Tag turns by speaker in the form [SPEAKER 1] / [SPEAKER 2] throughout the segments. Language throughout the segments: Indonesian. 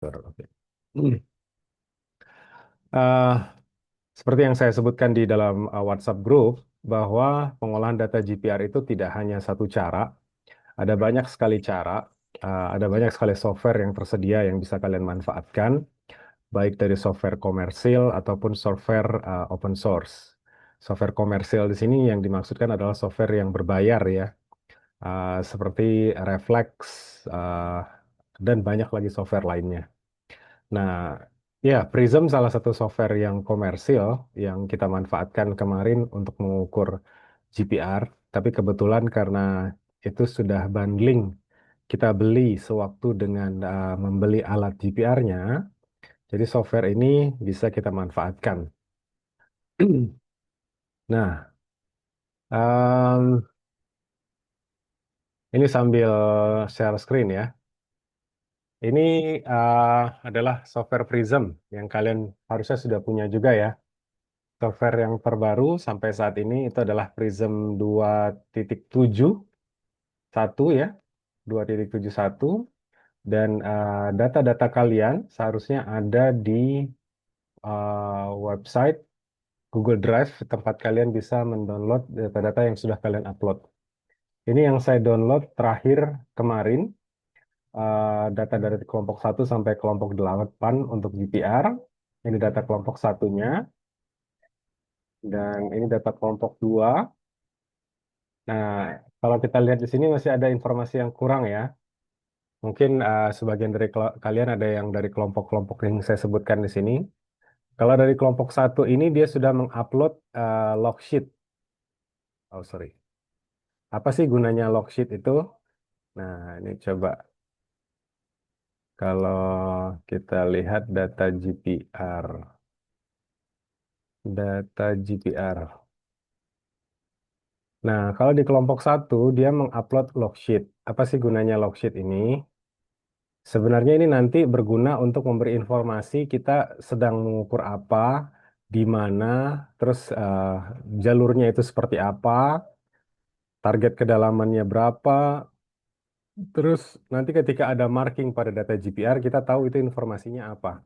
[SPEAKER 1] Oke. Hmm. Eh, Seperti yang saya sebutkan di dalam WhatsApp group, bahwa pengolahan data GPR itu tidak hanya satu cara, ada banyak sekali cara, ada banyak sekali software yang tersedia yang bisa kalian manfaatkan, baik dari software komersil ataupun software open source. Software komersil di sini yang dimaksudkan adalah software yang berbayar ya, seperti Reflex uh, dan banyak lagi software lainnya. Nah, ya, Prism salah satu software yang komersil yang kita manfaatkan kemarin untuk mengukur GPR, tapi kebetulan karena itu sudah bundling, kita beli sewaktu dengan membeli alat GPR-nya, jadi software ini bisa kita manfaatkan. Nah, em, ini sambil share screen ya. Ini eh, adalah software Prism yang kalian harusnya sudah punya juga ya. Software yang terbaru sampai saat ini itu adalah Prism 2.71 ya, 2.71 dan data-data kalian seharusnya ada di website Google Drive tempat kalian bisa mendownload data-data yang sudah kalian upload. Ini yang saya download terakhir kemarin, data dari kelompok 1 sampai kelompok 8 untuk GPR. Ini data kelompok satunya dan ini data kelompok 2. Nah, kalau kita lihat di sini masih ada informasi yang kurang ya. Mungkin sebagian dari kalian ada yang dari kelompok-kelompok yang saya sebutkan di sini. Kalau dari kelompok 1 ini dia sudah mengupload log sheet. Oh, sorry. Apa sih gunanya log sheet itu? Nah, ini coba kalau kita lihat data GPR. Data GPR. Nah, kalau di kelompok 1 dia mengupload log sheet. Apa sih gunanya log sheet ini? Sebenarnya ini nanti berguna untuk memberi informasi kita sedang mengukur apa, di mana, terus jalurnya itu seperti apa, target kedalamannya berapa, terus nanti ketika ada marking pada data GPR kita tahu itu informasinya apa.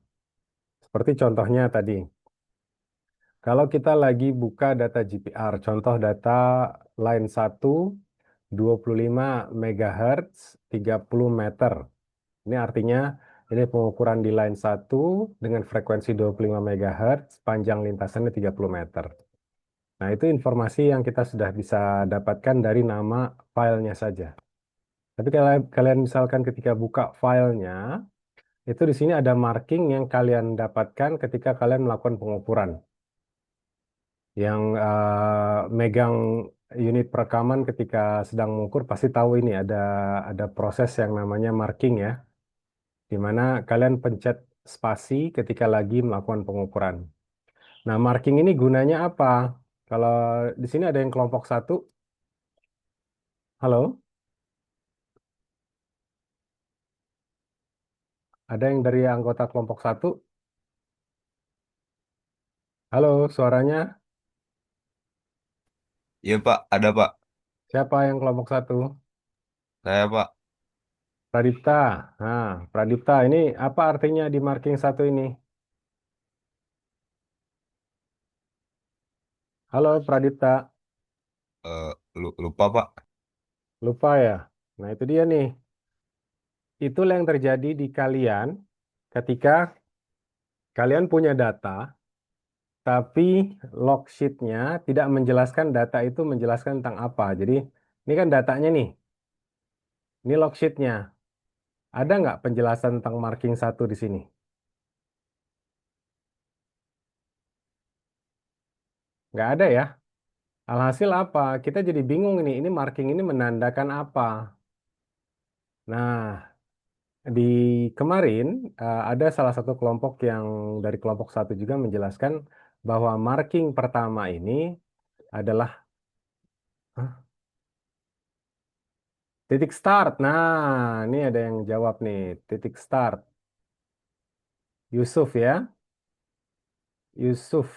[SPEAKER 1] Seperti contohnya tadi, kalau kita lagi buka data GPR, contoh data line 1, 25 MHz, 30 meter. Ini artinya ini pengukuran di line 1 dengan frekuensi 25 MHz, panjang lintasannya 30 meter. Nah, itu informasi yang kita sudah bisa dapatkan dari nama filenya saja. Tapi kalau kalian misalkan ketika buka filenya, itu di sini ada marking yang kalian dapatkan ketika kalian melakukan pengukuran. Yang megang unit perekaman ketika sedang mengukur pasti tahu ini ada proses yang namanya marking ya, di mana kalian pencet spasi ketika lagi melakukan pengukuran. Nah, marking ini gunanya apa? Kalau di sini ada yang kelompok 1, halo, ada yang dari anggota kelompok 1, halo, suaranya,
[SPEAKER 2] Iya Pak, ada Pak.
[SPEAKER 1] siapa yang kelompok 1?
[SPEAKER 2] Saya Pak.
[SPEAKER 1] Pradipta. Nah, Pradipta, ini apa artinya di marking 1 ini? Halo, Pradipta,
[SPEAKER 2] Lupa Pak.
[SPEAKER 1] lupa ya? Nah, itu dia nih. Itulah yang terjadi di kalian ketika kalian punya data, tapi log sheet-nya tidak menjelaskan data itu menjelaskan tentang apa. Jadi, ini kan datanya nih. Ini log sheet-nya. Ada nggak penjelasan tentang marking 1 di sini? Nggak ada ya. Alhasil apa? Kita jadi bingung ini marking ini menandakan apa? Nah, di kemarin ada salah satu kelompok yang dari kelompok 1 juga menjelaskan bahwa marking pertama ini adalah Hah? Titik start. Nah, ini ada yang jawab nih. Titik start. Yusuf ya. Yusuf.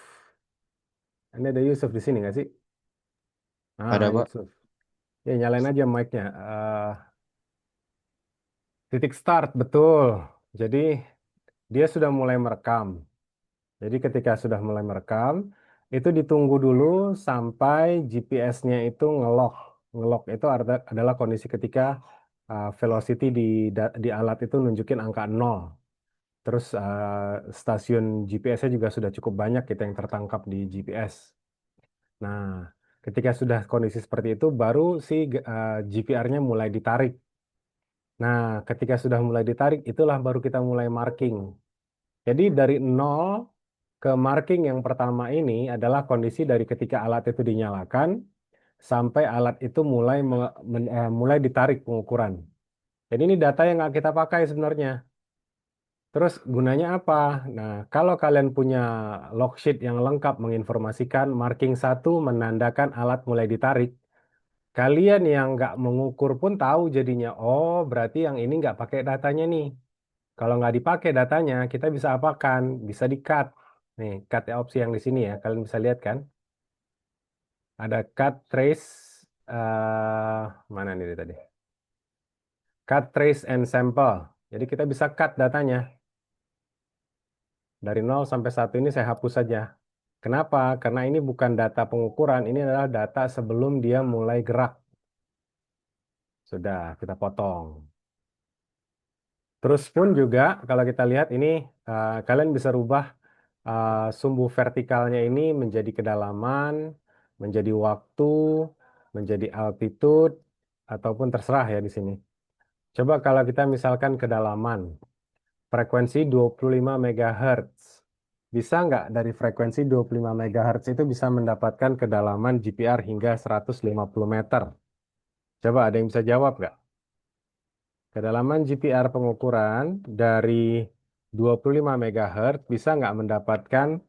[SPEAKER 1] Ini ada Yusuf di sini nggak sih?
[SPEAKER 2] Ada
[SPEAKER 1] Ah,
[SPEAKER 2] Pak.
[SPEAKER 1] Yusuf. Ya, nyalain aja mic-nya. Titik start, betul. Jadi, dia sudah mulai merekam. Jadi ketika sudah mulai merekam, itu ditunggu dulu sampai GPS-nya itu ngelok. Ngelok itu adalah kondisi ketika velocity di alat itu nunjukin angka 0. Terus stasiun GPS-nya juga sudah cukup banyak kita yang tertangkap di GPS. Nah, ketika sudah kondisi seperti itu, baru si GPR-nya mulai ditarik. Nah, ketika sudah mulai ditarik, itulah baru kita mulai marking. Jadi dari nol ke marking yang pertama ini adalah kondisi dari ketika alat itu dinyalakan sampai alat itu mulai ditarik pengukuran. Jadi ini data yang nggak kita pakai sebenarnya. Terus gunanya apa? Nah, kalau kalian punya logsheet yang lengkap menginformasikan marking satu menandakan alat mulai ditarik, kalian yang nggak mengukur pun tahu jadinya, oh berarti yang ini nggak pakai datanya nih. Kalau nggak dipakai datanya, kita bisa apakan? Bisa di-cut. Nih, cut ya, opsi yang di sini ya. Kalian bisa lihat kan? Ada cut, trace, mana nih tadi? Cut, trace, and sample. Jadi kita bisa cut datanya. Dari 0 sampai 1 ini saya hapus saja. Kenapa? Karena ini bukan data pengukuran, ini adalah data sebelum dia mulai gerak. Sudah, kita potong. Terus pun juga kalau kita lihat ini kalian bisa rubah sumbu vertikalnya ini menjadi kedalaman, menjadi waktu, menjadi altitude ataupun terserah ya di sini. Coba kalau kita misalkan kedalaman, frekuensi 25 MHz. Bisa nggak dari frekuensi 25 MHz itu bisa mendapatkan kedalaman GPR hingga 150 meter? Coba ada yang bisa jawab nggak? Kedalaman GPR pengukuran dari 25 MHz bisa nggak mendapatkan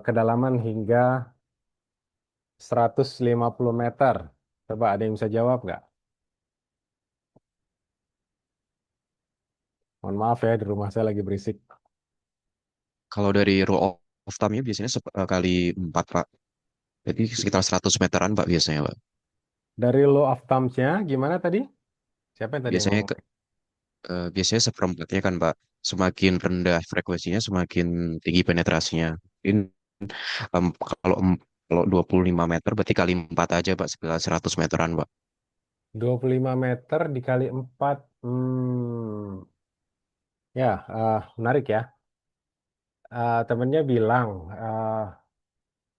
[SPEAKER 1] kedalaman hingga 150 meter? Coba ada yang bisa jawab nggak? Mohon maaf ya, di rumah saya lagi berisik.
[SPEAKER 3] Kalau dari rule of thumb-nya biasanya kali 4, Pak. Jadi sekitar 100 meteran, Pak, biasanya, Pak.
[SPEAKER 1] Dari law of thumbs-nya, gimana tadi? Siapa yang tadi yang
[SPEAKER 3] Biasanya
[SPEAKER 1] ngomong?
[SPEAKER 3] biasanya seperempatnya kan, Pak. Semakin rendah frekuensinya, semakin tinggi penetrasinya. In, em, kalau em- kalau 25 meter berarti kali 4 aja, Pak, sekitar 100 meteran, Pak.
[SPEAKER 1] 25 meter dikali 4. Ya, menarik ya. Temennya bilang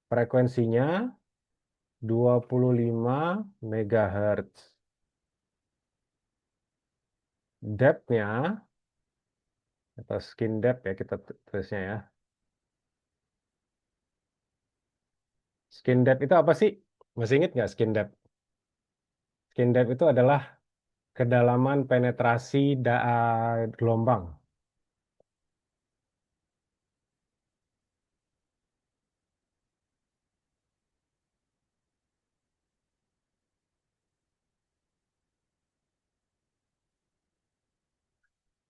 [SPEAKER 1] frekuensinya 25 megahertz. Depth-nya, atau skin depth ya kita tulisnya ya. Skin depth itu apa sih? Masih ingat nggak skin depth? Skin depth itu adalah kedalaman penetrasi gelombang.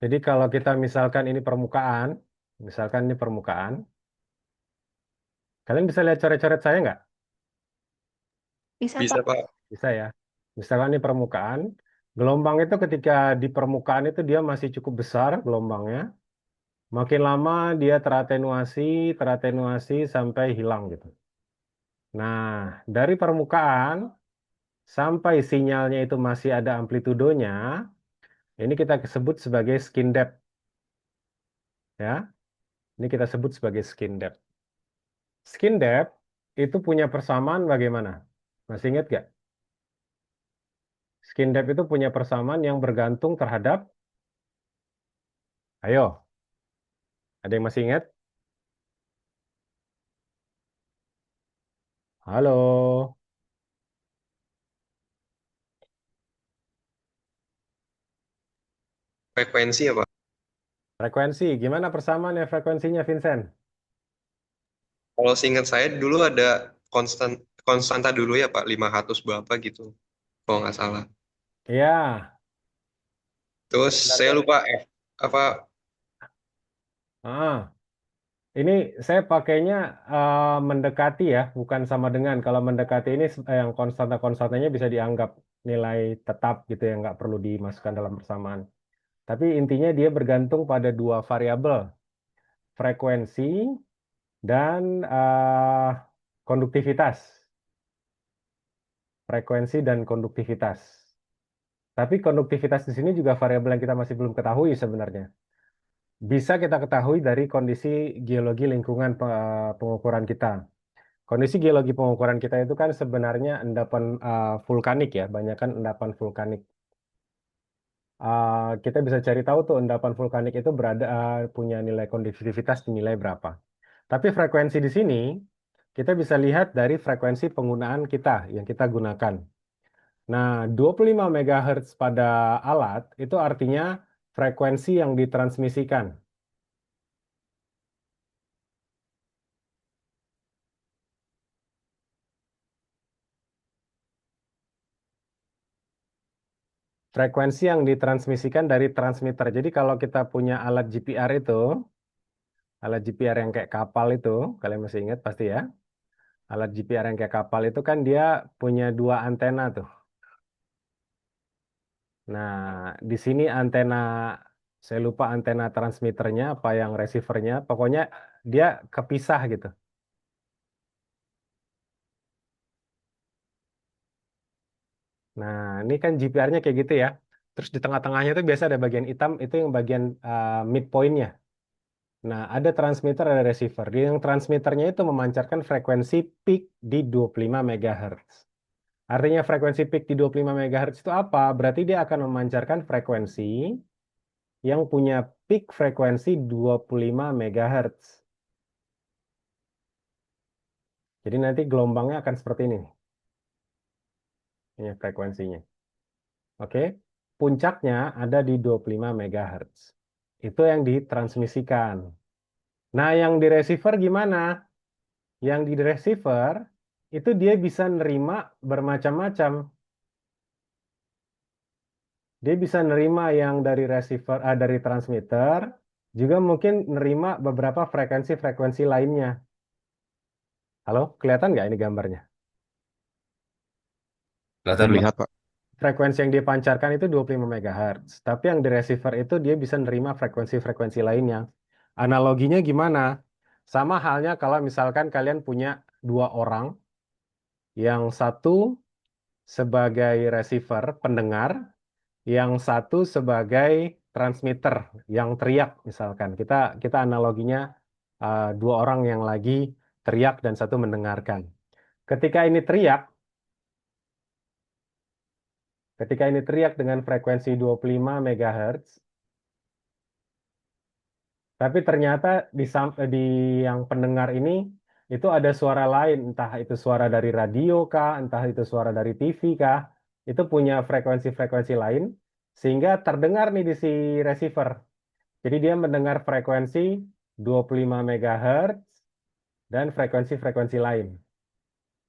[SPEAKER 1] Jadi kalau kita misalkan ini permukaan, misalkan ini permukaan, kalian bisa lihat coret-coret saya nggak?
[SPEAKER 4] Bisa,
[SPEAKER 3] Bisa,
[SPEAKER 4] Pak.
[SPEAKER 3] Pak.
[SPEAKER 1] Bisa ya. Misalkan ini permukaan, gelombang itu ketika di permukaan itu dia masih cukup besar gelombangnya. Makin lama dia teratenuasi, teratenuasi sampai hilang gitu. Nah, dari permukaan sampai sinyalnya itu masih ada amplitudonya, ini kita sebut sebagai skin depth ya. Ini kita sebut sebagai skin depth. Skin depth itu punya persamaan bagaimana? Masih ingat gak? Skin depth itu punya persamaan yang bergantung terhadap, ayo, ada yang masih ingat? Halo,
[SPEAKER 3] Frekuensi ya, Pak.
[SPEAKER 1] frekuensi. Gimana persamaannya frekuensinya, Vincent?
[SPEAKER 3] Kalau seingat saya dulu ada konstanta dulu ya, Pak, 500 berapa gitu. Kalau nggak salah.
[SPEAKER 1] Iya,
[SPEAKER 3] Terus
[SPEAKER 1] standar
[SPEAKER 3] saya
[SPEAKER 1] dari.
[SPEAKER 3] lupa apa.
[SPEAKER 1] Ah, ini saya pakainya mendekati ya, bukan sama dengan. Kalau mendekati ini yang konstanta-konstantanya bisa dianggap nilai tetap gitu yang nggak perlu dimasukkan dalam persamaan. Tapi intinya dia bergantung pada dua variabel, frekuensi dan konduktivitas. Frekuensi dan konduktivitas. Tapi konduktivitas di sini juga variabel yang kita masih belum ketahui sebenarnya. Bisa kita ketahui dari kondisi geologi lingkungan pengukuran kita. Kondisi geologi pengukuran kita itu kan sebenarnya endapan vulkanik ya, banyak kan endapan vulkanik. Kita bisa cari tahu tuh endapan vulkanik itu punya nilai konduktivitas nilai berapa. Tapi frekuensi di sini kita bisa lihat dari frekuensi penggunaan kita yang kita gunakan. Nah, 25 MHz pada alat itu artinya frekuensi yang ditransmisikan. Frekuensi yang ditransmisikan dari transmitter. Jadi kalau kita punya alat GPR itu, alat GPR yang kayak kapal itu, kalian masih ingat pasti ya. Alat GPR yang kayak kapal itu kan dia punya dua antena tuh. Nah, di sini antena, saya lupa antena transmitternya apa yang receivernya, pokoknya dia kepisah gitu. Nah, ini kan GPR-nya kayak gitu ya. Terus di tengah-tengahnya itu biasa ada bagian hitam, itu yang bagian midpoint-nya. Nah, ada transmitter, ada receiver. Yang transmitternya itu memancarkan frekuensi peak di 25 MHz. Artinya frekuensi peak di 25 MHz itu apa? Berarti dia akan memancarkan frekuensi yang punya peak frekuensi 25 MHz. Jadi nanti gelombangnya akan seperti ini. Ini frekuensinya. Oke. Puncaknya ada di 25 MHz. Itu yang ditransmisikan. Nah, yang di receiver gimana? Yang di receiver itu dia bisa nerima bermacam-macam. Dia bisa nerima yang dari receiver, dari transmitter, juga mungkin nerima beberapa frekuensi-frekuensi lainnya. Halo, kelihatan nggak ini gambarnya?
[SPEAKER 2] Kelihatan, Pak.
[SPEAKER 3] Terlihat, Pak.
[SPEAKER 1] Frekuensi yang dipancarkan itu 25 MHz, tapi yang di receiver itu dia bisa nerima frekuensi-frekuensi lainnya. Analoginya gimana? Sama halnya kalau misalkan kalian punya dua orang, yang satu sebagai receiver, pendengar, yang satu sebagai transmitter, yang teriak misalkan. Kita kita analoginya dua orang yang lagi teriak dan satu mendengarkan. Ketika ini teriak, ketika ini teriak dengan frekuensi 25 MHz, tapi ternyata di yang pendengar ini itu ada suara lain, entah itu suara dari radio kah, entah itu suara dari TV kah, itu punya frekuensi-frekuensi lain, sehingga terdengar nih di si receiver. Jadi dia mendengar frekuensi 25 MHz dan frekuensi-frekuensi lain.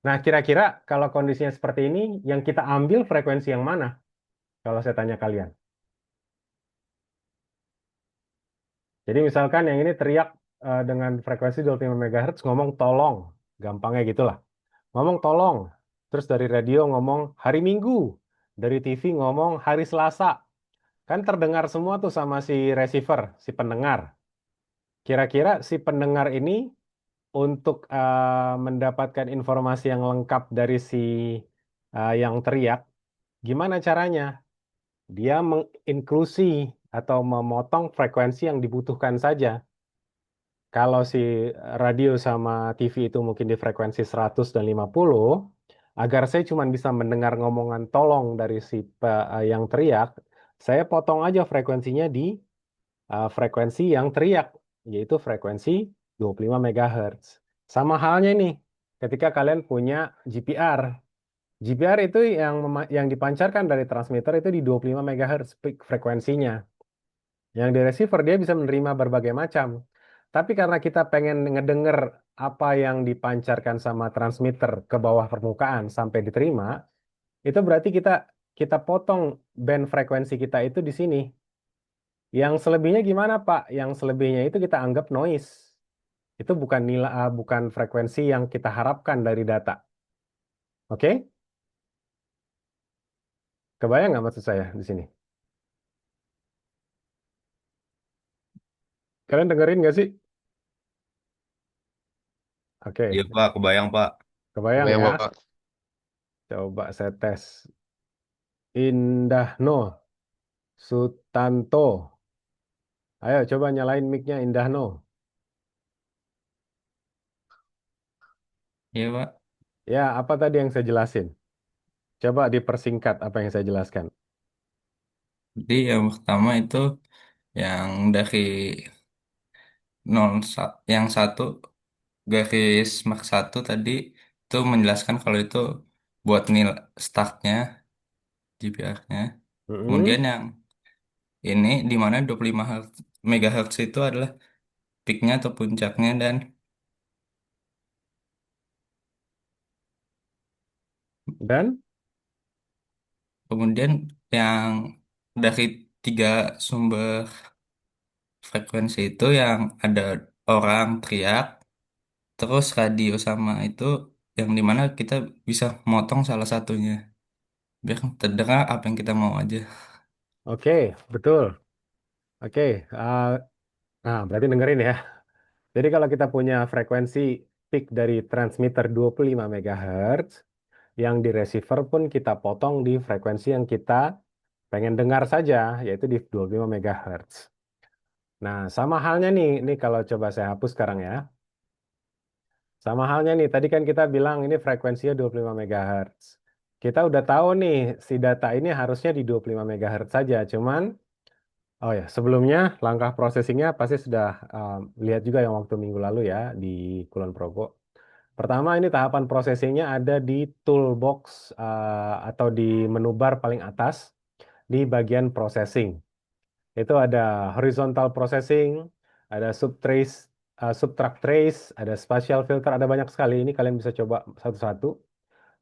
[SPEAKER 1] Nah, kira-kira kalau kondisinya seperti ini, yang kita ambil frekuensi yang mana? Kalau saya tanya kalian. Jadi misalkan yang ini teriak dengan frekuensi 25 MHz ngomong tolong, gampangnya gitulah. Ngomong tolong. Terus dari radio ngomong hari Minggu, dari TV ngomong hari Selasa. Kan terdengar semua tuh sama si receiver, si pendengar. Kira-kira si pendengar ini untuk mendapatkan informasi yang lengkap dari si yang teriak, gimana caranya? Dia menginklusi atau memotong frekuensi yang dibutuhkan saja. Kalau si radio sama TV itu mungkin di frekuensi 100 dan 50, agar saya cuma bisa mendengar ngomongan tolong dari si yang teriak, saya potong aja frekuensinya di frekuensi yang teriak, yaitu frekuensi 25 MHz. Sama halnya nih, ketika kalian punya GPR. GPR itu yang dipancarkan dari transmitter itu di 25 MHz peak frekuensinya. Yang di receiver dia bisa menerima berbagai macam. Tapi karena kita pengen ngedenger apa yang dipancarkan sama transmitter ke bawah permukaan sampai diterima, itu berarti kita kita potong band frekuensi kita itu di sini. Yang selebihnya gimana, Pak? Yang selebihnya itu kita anggap noise. Itu bukan nilai, bukan frekuensi yang kita harapkan dari data. Oke? Kebayang nggak maksud saya di sini? Kalian dengerin nggak sih?
[SPEAKER 2] Iya
[SPEAKER 1] Oke,
[SPEAKER 2] Pak, kebayang Pak.
[SPEAKER 1] kebayang
[SPEAKER 3] Kebayang,
[SPEAKER 1] ya.
[SPEAKER 3] Pak.
[SPEAKER 1] Coba saya tes. Indahno Sutanto. Ayo coba nyalain mic-nya Indahno.
[SPEAKER 5] Iya, Pak.
[SPEAKER 1] Ya, apa tadi yang saya jelasin? Coba dipersingkat apa yang saya jelaskan.
[SPEAKER 5] Jadi yang pertama itu yang dari yang satu garis mark satu tadi itu menjelaskan kalau itu buat nilai startnya GPR-nya.
[SPEAKER 1] Mm-mm.
[SPEAKER 5] Kemudian yang ini di mana 25 MHz itu adalah peaknya atau puncaknya dan
[SPEAKER 1] Dan,
[SPEAKER 5] kemudian yang dari tiga sumber frekuensi itu yang ada orang teriak, terus radio sama itu yang dimana kita bisa motong salah satunya biar terdengar apa yang kita mau aja.
[SPEAKER 1] oke, betul. Oke, uh, nah berarti dengerin ya. Jadi kalau kita punya frekuensi peak dari transmitter 25 MHz, yang di receiver pun kita potong di frekuensi yang kita pengen dengar saja, yaitu di 25 MHz. Nah, sama halnya nih, ini kalau coba saya hapus sekarang ya. Sama halnya nih, tadi kan kita bilang ini frekuensinya 25 MHz. Kita udah tahu nih, si data ini harusnya di 25 MHz saja. Cuman, oh ya, sebelumnya langkah processingnya pasti sudah lihat juga yang waktu minggu lalu ya di Kulon Progo. Pertama, ini tahapan processingnya ada di toolbox atau di menu bar paling atas di bagian processing. Itu ada horizontal processing, ada subtrace, subtract trace, ada spatial filter, ada banyak sekali. Ini kalian bisa coba satu-satu.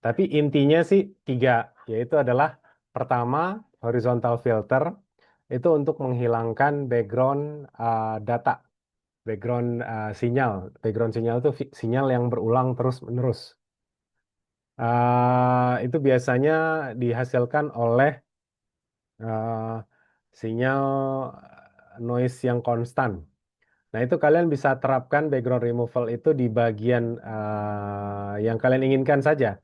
[SPEAKER 1] Tapi intinya sih tiga, yaitu adalah pertama horizontal filter itu untuk menghilangkan background data, background sinyal. Background sinyal itu sinyal yang berulang terus-menerus. Itu biasanya dihasilkan oleh eh, sinyal noise yang konstan. Nah, itu kalian bisa terapkan background removal itu di bagian yang kalian inginkan saja.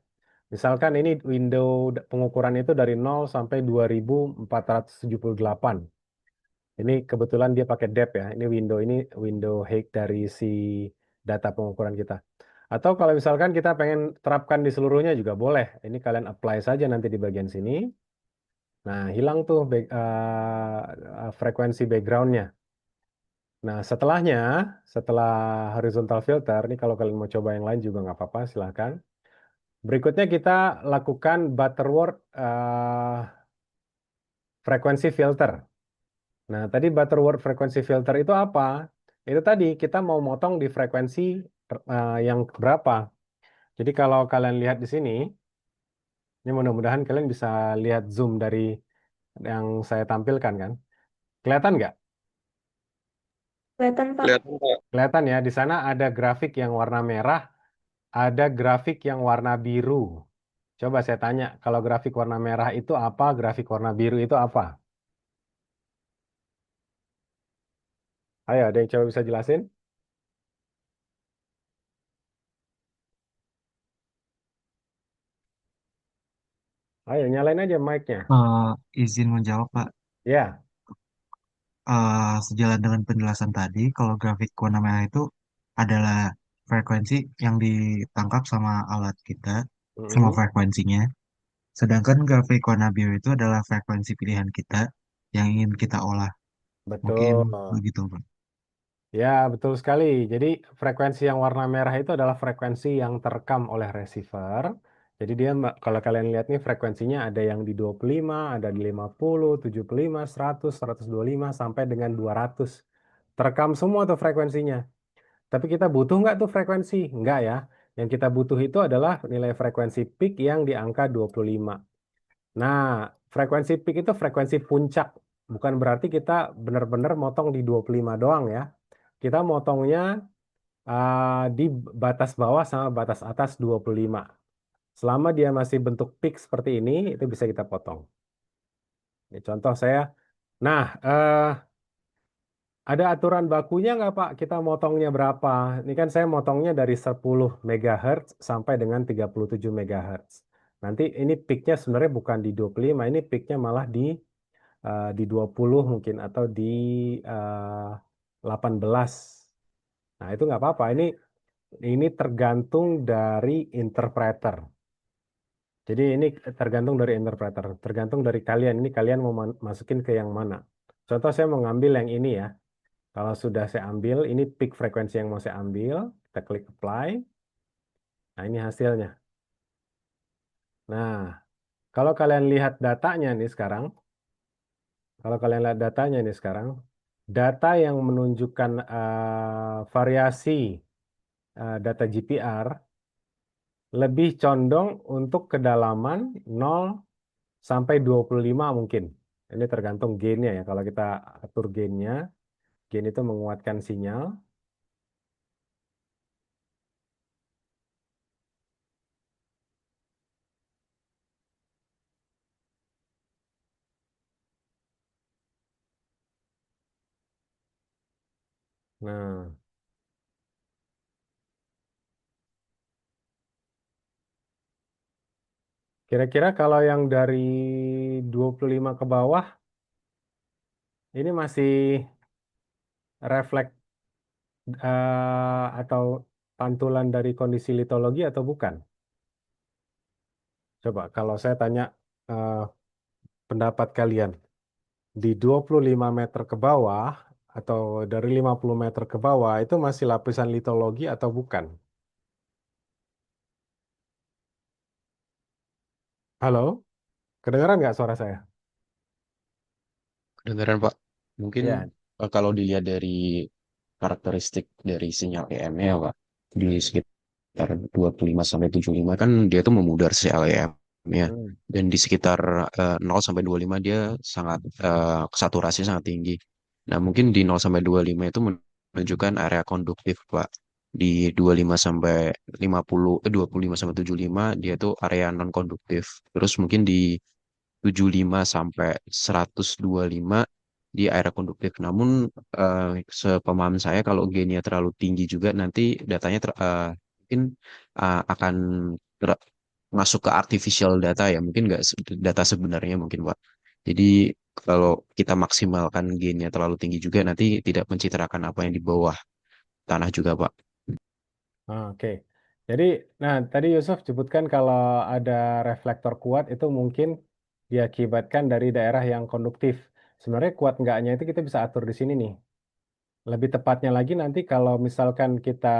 [SPEAKER 1] Misalkan ini window pengukuran itu dari 0 sampai 2478. Ini kebetulan dia pakai depth ya. Ini window height dari si data pengukuran kita. Atau kalau misalkan kita pengen terapkan di seluruhnya juga boleh. Ini kalian apply saja nanti di bagian sini. Nah, hilang tuh frekuensi backgroundnya. Nah, setelah horizontal filter, ini kalau kalian mau coba yang lain juga nggak apa-apa, silahkan. Berikutnya kita lakukan Butterworth frekuensi filter. Nah, tadi Butterworth frekuensi filter itu apa? Itu tadi kita mau motong di frekuensi yang berapa. Jadi kalau kalian lihat di sini, ini mudah-mudahan kalian bisa lihat zoom dari yang saya tampilkan kan. Kelihatan nggak?
[SPEAKER 4] Kelihatan, Pak.
[SPEAKER 3] Kelihatan, Pak.
[SPEAKER 1] Kelihatan ya, di sana ada grafik yang warna merah, ada grafik yang warna biru. Coba saya tanya, kalau grafik warna merah itu apa, grafik warna biru itu apa? Ayo, ada yang coba bisa jelasin? Ayo, nyalain aja mic-nya.
[SPEAKER 6] Izin menjawab, Pak.
[SPEAKER 1] Ya,
[SPEAKER 6] Sejalan dengan penjelasan tadi, kalau grafik warna merah itu adalah frekuensi yang ditangkap sama alat kita, sama
[SPEAKER 1] mm-mm,
[SPEAKER 6] frekuensinya. Sedangkan grafik warna biru itu adalah frekuensi pilihan kita yang ingin kita olah. Mungkin
[SPEAKER 1] betul.
[SPEAKER 6] begitu, Pak.
[SPEAKER 1] Ya, betul sekali. Jadi, frekuensi yang warna merah itu adalah frekuensi yang terekam oleh receiver. Jadi dia, kalau kalian lihat nih frekuensinya ada yang di 25, ada di 50, 75, 100, 125, sampai dengan 200. Terekam semua tuh frekuensinya. Tapi kita butuh nggak tuh frekuensi? Nggak ya. Yang kita butuh itu adalah nilai frekuensi peak yang di angka 25. Nah, frekuensi peak itu frekuensi puncak. Bukan berarti kita benar-benar motong di 25 doang ya. Kita motongnya di batas bawah sama batas atas 25. Selama dia masih bentuk peak seperti ini, itu bisa kita potong. Ini contoh saya. Nah, Ada aturan bakunya nggak Pak? Kita motongnya berapa? Ini kan saya motongnya dari 10 MHz sampai dengan 37 MHz. Nanti ini peaknya sebenarnya bukan di 25, ini peaknya malah di 20 mungkin atau di 18. Nah, itu nggak apa-apa. Ini tergantung dari interpreter. Jadi ini tergantung dari interpreter, tergantung dari kalian. Ini kalian mau masukin ke yang mana. Contoh saya mau ngambil yang ini ya. Kalau sudah saya ambil, ini peak frekuensi yang mau saya ambil. Kita klik apply. Nah, ini hasilnya. Nah, kalau kalian lihat datanya nih sekarang, data yang menunjukkan variasi data GPR lebih condong untuk kedalaman 0 sampai 25 mungkin. Ini tergantung gainnya ya. Kalau kita atur gainnya, gain itu menguatkan sinyal. Nah, kira-kira kalau yang dari 25 ke bawah, ini masih refleks atau pantulan dari kondisi litologi atau bukan? Coba kalau saya tanya eh, pendapat kalian, di 25 meter ke bawah atau dari 50 meter ke bawah itu masih lapisan litologi atau bukan? Halo, kedengaran nggak suara saya?
[SPEAKER 3] Kedengaran Pak. Mungkin
[SPEAKER 1] Ya.
[SPEAKER 3] kalau dilihat dari karakteristik dari sinyal EM-nya Pak, di sekitar 25 sampai 75 kan dia tuh memudar si EM-nya.
[SPEAKER 1] Hmm.
[SPEAKER 3] Dan di sekitar 0 sampai 25 dia sangat saturasi sangat tinggi. Nah, mungkin di 0 sampai 25 itu menunjukkan area konduktif, Pak. Di 25 sampai 50 25 sampai 75 dia tuh area non konduktif. Terus mungkin di 75 sampai 125 di area konduktif. Namun sepemahaman saya kalau gainnya terlalu tinggi juga nanti datanya mungkin akan masuk ke artificial data ya, mungkin nggak data sebenarnya mungkin Pak. Jadi kalau kita maksimalkan gainnya terlalu tinggi juga nanti tidak mencitrakan apa yang di bawah tanah juga Pak.
[SPEAKER 1] Oke. Jadi, nah tadi Yusuf sebutkan kalau ada reflektor kuat itu mungkin diakibatkan dari daerah yang konduktif. Sebenarnya kuat enggaknya itu kita bisa atur di sini nih. Lebih tepatnya lagi nanti kalau misalkan kita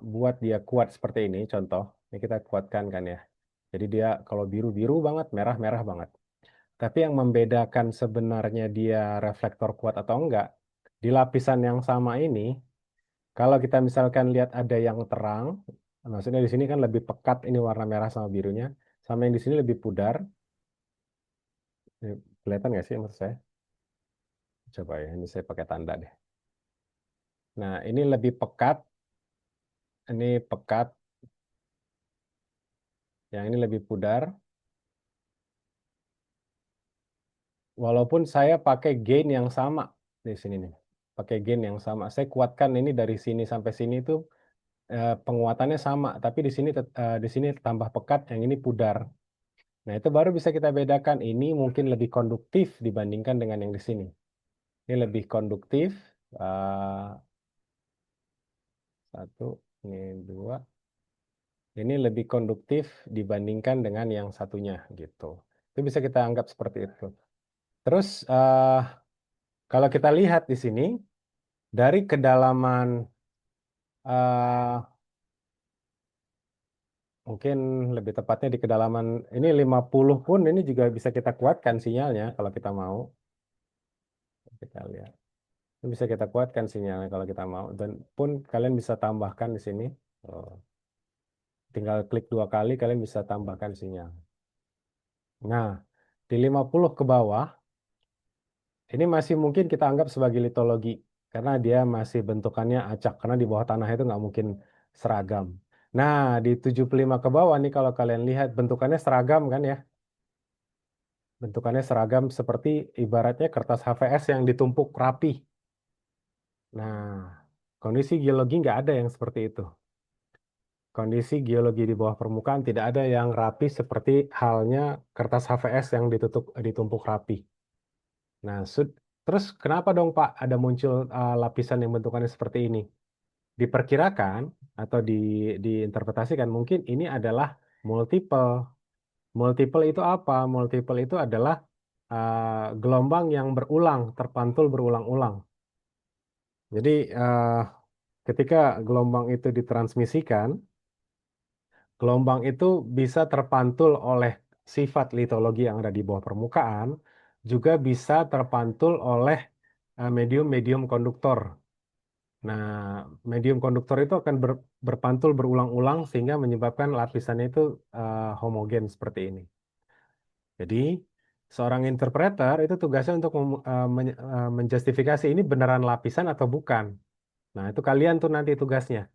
[SPEAKER 1] buat dia kuat seperti ini, contoh, ini kita kuatkan kan ya. Jadi dia kalau biru-biru banget, merah-merah banget. Tapi yang membedakan sebenarnya dia reflektor kuat atau enggak, di lapisan yang sama ini, kalau kita misalkan lihat ada yang terang, maksudnya di sini kan lebih pekat ini warna merah sama birunya, sama yang di sini lebih pudar. Ini kelihatan nggak sih maksud saya? Coba ya, ini saya pakai tanda deh. Nah, ini lebih pekat, ini pekat, yang ini lebih pudar. Walaupun saya pakai gain yang sama di sini nih, pakai gain yang sama. Saya kuatkan ini dari sini sampai sini itu penguatannya sama, tapi di sini tambah pekat, yang ini pudar. Nah, itu baru bisa kita bedakan. Ini mungkin lebih konduktif dibandingkan dengan yang di sini. Ini lebih konduktif. eh, Satu, ini dua. Ini lebih konduktif dibandingkan dengan yang satunya gitu. Itu bisa kita anggap seperti itu. Terus kalau kita lihat di sini dari kedalaman eh, mungkin lebih tepatnya di kedalaman ini 50 pun ini juga bisa kita kuatkan sinyalnya kalau kita mau. Kita lihat. Ini bisa kita kuatkan sinyalnya kalau kita mau. Dan pun kalian bisa tambahkan di sini. Oh, tinggal klik 2 kali kalian bisa tambahkan sinyal. Nah, di 50 ke bawah ini masih mungkin kita anggap sebagai litologi karena dia masih bentukannya acak karena di bawah tanah itu nggak mungkin seragam. Nah, di 75 ke bawah nih kalau kalian lihat bentukannya seragam kan ya. Bentukannya seragam seperti ibaratnya kertas HVS yang ditumpuk rapi. Nah, kondisi geologi nggak ada yang seperti itu. Kondisi geologi di bawah permukaan tidak ada yang rapi seperti halnya kertas HVS yang ditumpuk rapi. Nah, terus kenapa dong Pak ada muncul lapisan yang bentukannya seperti ini? Diperkirakan atau diinterpretasikan mungkin ini adalah multiple. Multiple itu apa? Multiple itu adalah gelombang yang berulang, terpantul berulang-ulang. Jadi ketika gelombang itu ditransmisikan, gelombang itu bisa terpantul oleh sifat litologi yang ada di bawah permukaan, juga bisa terpantul oleh medium-medium konduktor. Nah, medium konduktor itu akan berpantul berulang-ulang sehingga menyebabkan lapisannya itu homogen seperti ini. Jadi, seorang interpreter itu tugasnya untuk menjustifikasi ini beneran lapisan atau bukan. Nah, itu kalian tuh nanti tugasnya.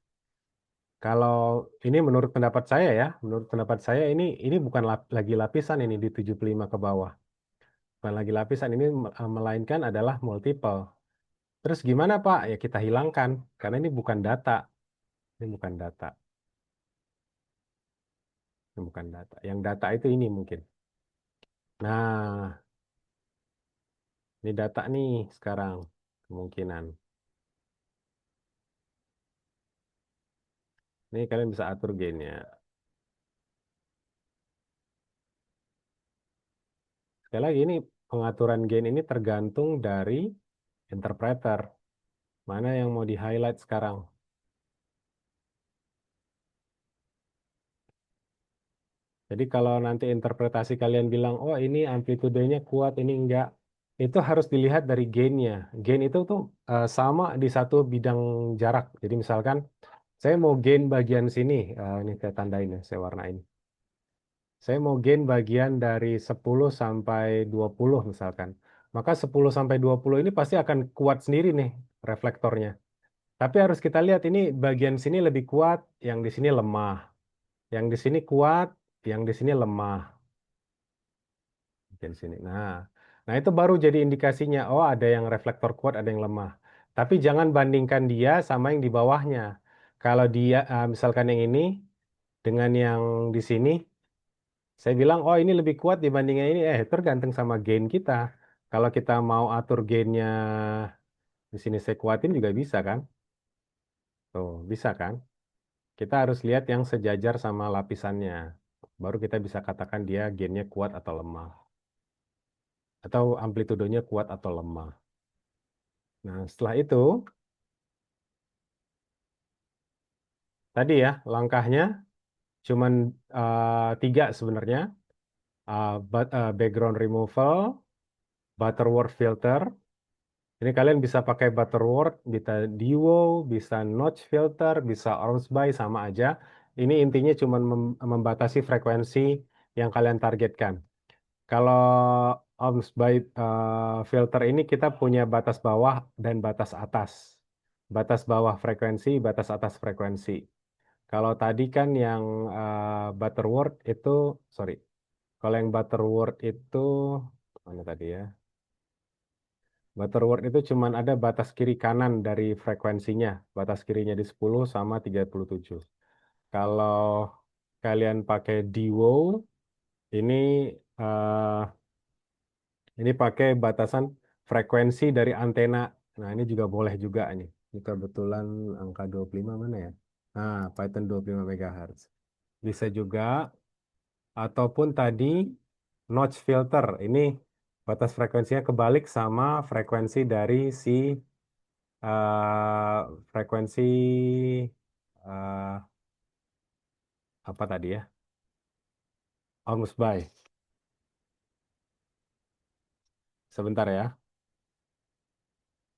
[SPEAKER 1] Kalau ini menurut pendapat saya ini bukan lagi lapisan ini di 75 ke bawah. Bukan lagi lapisan ini melainkan adalah multiple. Terus gimana Pak? Ya kita hilangkan karena ini bukan data. Ini bukan data. Ini bukan data. Yang data itu ini mungkin. Nah, ini data nih sekarang kemungkinan. Ini kalian bisa atur gainnya. Sekali lagi ini pengaturan gain ini tergantung dari interpreter. Mana yang mau di-highlight sekarang? Jadi kalau nanti interpretasi kalian bilang, oh ini amplitudenya kuat, ini enggak. Itu harus dilihat dari gainnya. Gain itu tuh sama di satu bidang jarak. Jadi misalkan saya mau gain bagian sini, ini saya tandain ya, saya warnain. Saya mau gain bagian dari 10 sampai 20 misalkan. Maka 10 sampai 20 ini pasti akan kuat sendiri nih reflektornya. Tapi harus kita lihat ini bagian sini lebih kuat, yang di sini lemah. Yang di sini kuat, yang di sini lemah. Bagian sini. Nah itu baru jadi indikasinya. Oh ada yang reflektor kuat, ada yang lemah. Tapi jangan bandingkan dia sama yang di bawahnya. Kalau dia misalkan yang ini dengan yang di sini, saya bilang oh ini lebih kuat dibandingnya ini. Tergantung sama gain kita. Kalau kita mau atur gainnya di sini saya kuatin juga bisa kan? Tuh bisa kan? Kita harus lihat yang sejajar sama lapisannya. Baru kita bisa katakan dia gainnya kuat atau lemah. Atau amplitudenya kuat atau lemah. Nah, setelah itu, tadi ya, langkahnya cuman 3 sebenarnya. Background removal, butterworth filter. Ini kalian bisa pakai butterworth, bisa DeWo, bisa notch filter, bisa Ormsby, sama aja. Ini intinya cuma membatasi frekuensi yang kalian targetkan. Kalau Ormsby filter ini kita punya batas bawah dan batas atas. Batas bawah frekuensi, batas atas frekuensi. Kalau tadi kan yang Butterworth itu, sorry, kalau yang Butterworth itu, mana tadi ya? Butterworth itu cuma ada batas kiri kanan dari frekuensinya. Batas kirinya di 10 sama 37. Kalau kalian pakai DeWo, ini eh, ini pakai batasan frekuensi dari antena. Nah, ini juga boleh juga nih. Ini kebetulan angka 25 mana ya? Nah, Python 25 MHz. Bisa juga, ataupun tadi notch filter. Ini batas frekuensinya kebalik sama frekuensi dari si frekuensi eh, apa tadi ya? Almost by. Sebentar ya.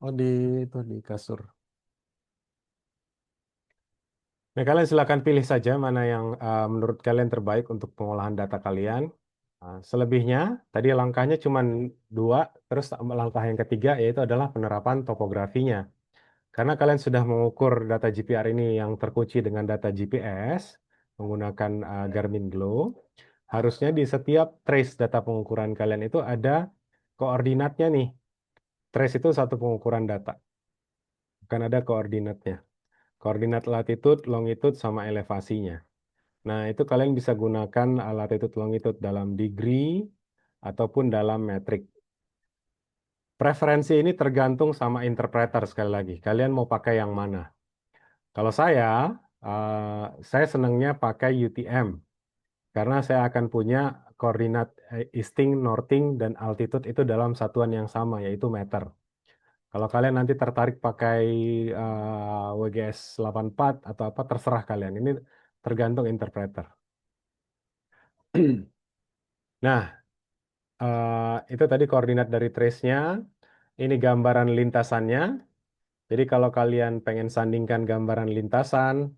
[SPEAKER 1] Oh itu di kasur. Nah, kalian silakan pilih saja mana yang menurut kalian terbaik untuk pengolahan data kalian. Selebihnya, tadi langkahnya cuma 2, terus langkah yang ketiga yaitu adalah penerapan topografinya. Karena kalian sudah mengukur data GPR ini yang terkunci dengan data GPS menggunakan Garmin Glow, harusnya di setiap trace data pengukuran kalian itu ada koordinatnya nih. Trace itu satu pengukuran data. akan ada koordinatnya. Koordinat latitude, longitude, sama elevasinya. Nah, itu kalian bisa gunakan latitude, longitude dalam degree ataupun dalam metrik. Preferensi ini tergantung sama interpreter sekali lagi. Kalian mau pakai yang mana? Kalau saya senangnya pakai UTM. Karena saya akan punya koordinat easting, northing, dan altitude itu dalam satuan yang sama, yaitu meter. Kalau kalian nanti tertarik pakai WGS 84 atau apa, terserah kalian. Ini tergantung interpreter. Nah, itu tadi koordinat dari trace-nya. Ini gambaran lintasannya. Jadi kalau kalian pengen sandingkan gambaran lintasan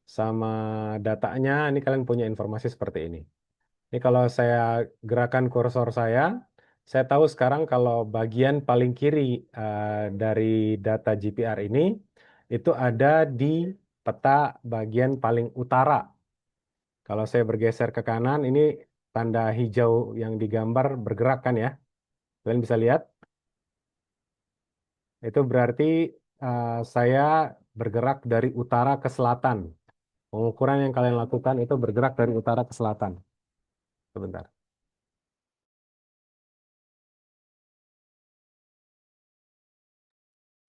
[SPEAKER 1] sama datanya, ini kalian punya informasi seperti ini. Ini kalau saya gerakan kursor saya tahu sekarang kalau bagian paling kiri dari data GPR ini itu ada di peta bagian paling utara. Kalau saya bergeser ke kanan, ini tanda hijau yang digambar bergerak kan ya. Kalian bisa lihat, itu berarti saya bergerak dari utara ke selatan. Pengukuran yang kalian lakukan itu bergerak dari utara ke selatan. Sebentar.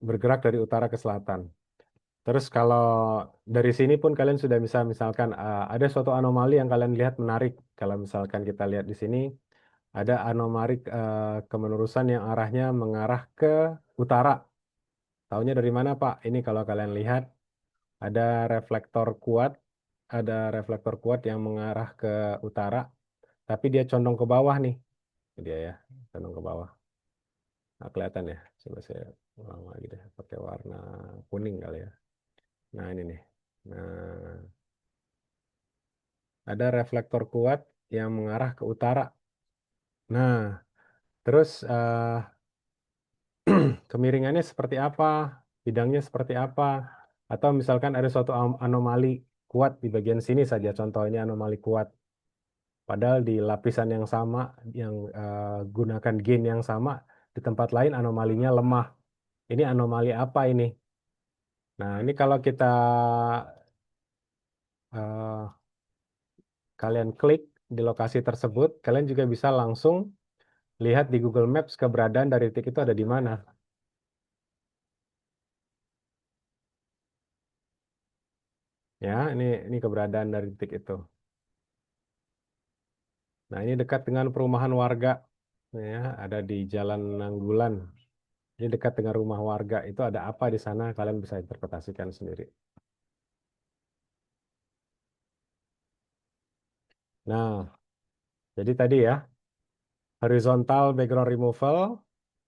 [SPEAKER 1] Bergerak dari utara ke selatan. Terus kalau dari sini pun kalian sudah bisa misalkan ada suatu anomali yang kalian lihat menarik. Kalau misalkan kita lihat di sini ada anomali kemenurusan yang arahnya mengarah ke utara. Taunya dari mana, Pak? Ini kalau kalian lihat ada reflektor kuat, ada reflektor kuat yang mengarah ke utara, tapi dia condong ke bawah nih. Ini dia ya, condong ke bawah. Nah, kelihatan ya. Coba saya ulang lagi deh, pakai warna kuning kali ya. Nah, ini nih. Nah, ada reflektor kuat yang mengarah ke utara. Nah, terus kemiringannya seperti apa? Bidangnya seperti apa? Atau misalkan ada suatu anomali kuat di bagian sini saja, contoh ini anomali kuat. Padahal di lapisan yang sama, yang gunakan gain yang sama, di tempat lain anomalinya lemah. Ini anomali apa ini? Nah, ini kalau kita eh, kalian klik di lokasi tersebut, kalian juga bisa langsung lihat di Google Maps keberadaan dari titik itu ada di mana. Ya, ini keberadaan dari titik itu. Nah, ini dekat dengan perumahan warga. Ya, ada di Jalan Nanggulan. Ini dekat dengan rumah warga. Itu ada apa di sana? Kalian bisa interpretasikan sendiri. Nah, jadi tadi ya, horizontal background removal,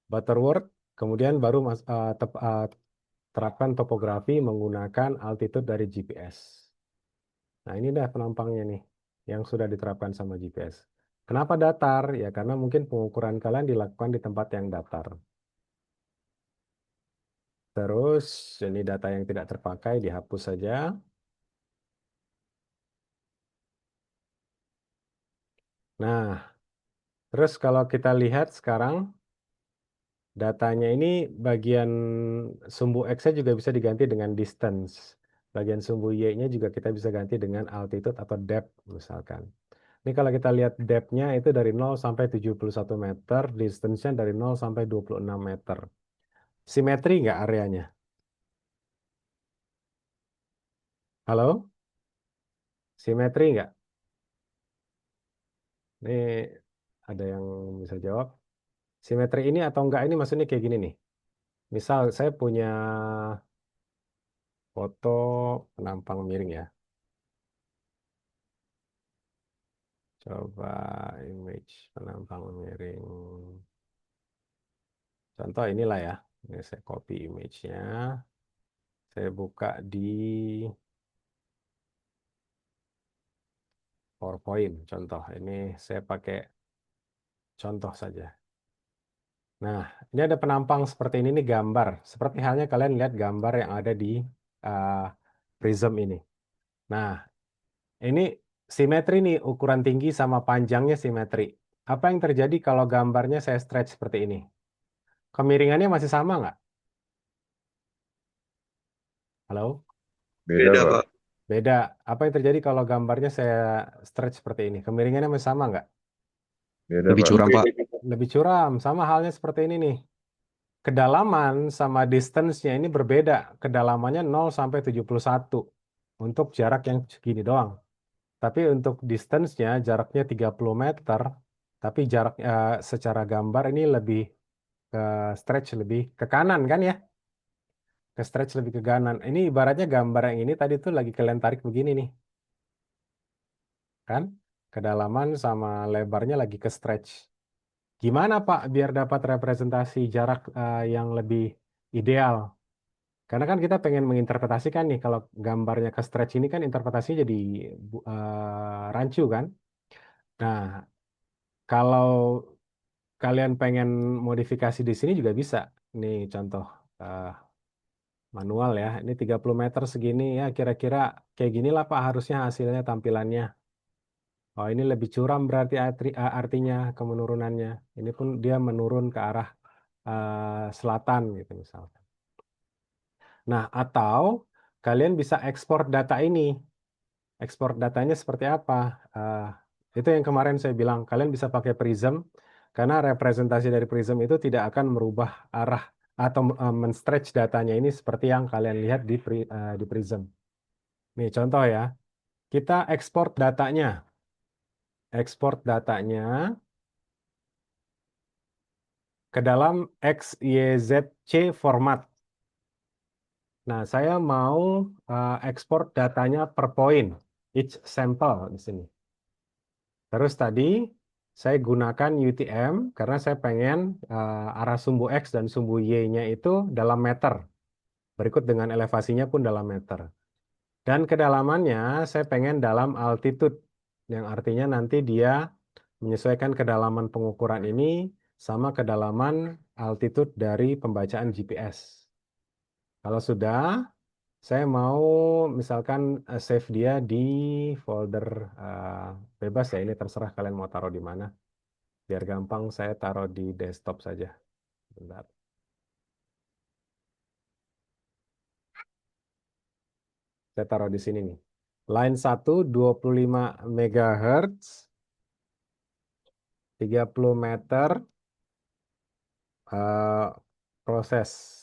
[SPEAKER 1] Butterworth, kemudian baru terapkan topografi menggunakan altitude dari GPS. Nah, ini dah penampangnya nih, yang sudah diterapkan sama GPS. Kenapa datar? Ya, karena mungkin pengukuran kalian dilakukan di tempat yang datar. Terus, ini data yang tidak terpakai dihapus saja. Nah, terus kalau kita lihat sekarang, datanya ini bagian sumbu X-nya juga bisa diganti dengan distance. Bagian sumbu Y-nya juga kita bisa ganti dengan altitude atau depth misalkan. Ini kalau kita lihat depth-nya itu dari 0 sampai 71 meter, distance-nya dari 0 sampai 26 meter. Simetri nggak areanya? Halo? Simetri nggak? Ini ada yang bisa jawab. Simetri ini atau enggak ini maksudnya kayak gini nih. Misal saya punya foto penampang miring ya. Coba image penampang miring. Contoh inilah ya. Ini saya copy image-nya. Saya buka di PowerPoint. Contoh ini saya pakai contoh saja. Nah, ini ada penampang seperti ini nih gambar. Seperti halnya kalian lihat gambar yang ada di uh, prism ini. Nah, ini simetri nih, ukuran tinggi sama panjangnya simetri. Apa yang terjadi kalau gambarnya saya stretch seperti ini? Kemiringannya masih sama nggak? Halo?
[SPEAKER 2] Beda, Pak.
[SPEAKER 1] Beda. Apa yang terjadi kalau gambarnya saya stretch seperti ini? Kemiringannya masih sama nggak?
[SPEAKER 2] Beda,
[SPEAKER 3] Lebih
[SPEAKER 2] Pak.
[SPEAKER 3] curam, Pak.
[SPEAKER 1] Lebih curam. Sama halnya seperti ini nih. Kedalaman sama distance-nya ini berbeda. Kedalamannya 0 sampai 71 untuk jarak yang segini doang. Tapi untuk distance-nya jaraknya 30 meter, tapi jarak secara gambar ini lebih ke stretch lebih ke kanan kan ya? Ke stretch lebih ke kanan. Ini ibaratnya gambar yang ini tadi tuh lagi kalian tarik begini nih. Kan? Kedalaman sama lebarnya lagi ke stretch. Gimana Pak biar dapat representasi jarak yang lebih ideal? Karena kan kita pengen menginterpretasikan nih kalau gambarnya ke stretch ini kan interpretasinya jadi rancu kan. Nah, kalau kalian pengen modifikasi di sini juga bisa. Nih contoh eh, manual ya. Ini 30 meter segini ya kira-kira kayak gini lah Pak harusnya hasilnya tampilannya. Oh ini lebih curam berarti artinya kemenurunannya. Ini pun dia menurun ke arah selatan gitu misalnya. Nah, atau kalian bisa ekspor data ini. Ekspor datanya seperti apa? Itu yang kemarin saya bilang, kalian bisa pakai Prism, karena representasi dari Prism itu tidak akan merubah arah atau men-stretch datanya ini seperti yang kalian lihat di Prism. Nih contoh ya, kita ekspor datanya. Ekspor datanya ke dalam XYZC format. Nah, saya mau ekspor datanya per point, each sample di sini. Terus tadi saya gunakan UTM karena saya pengen arah sumbu X dan sumbu Y-nya itu dalam meter. Berikut dengan elevasinya pun dalam meter. Dan kedalamannya saya pengen dalam altitude, yang artinya nanti dia menyesuaikan kedalaman pengukuran ini sama kedalaman altitude dari pembacaan GPS. Kalau sudah, saya mau misalkan save dia di folder eh, bebas ya, ini terserah kalian mau taruh di mana. Biar gampang saya taruh di desktop saja. Bentar. Saya taruh di sini nih. Line 1 25 MHz, 30 meter eh, proses.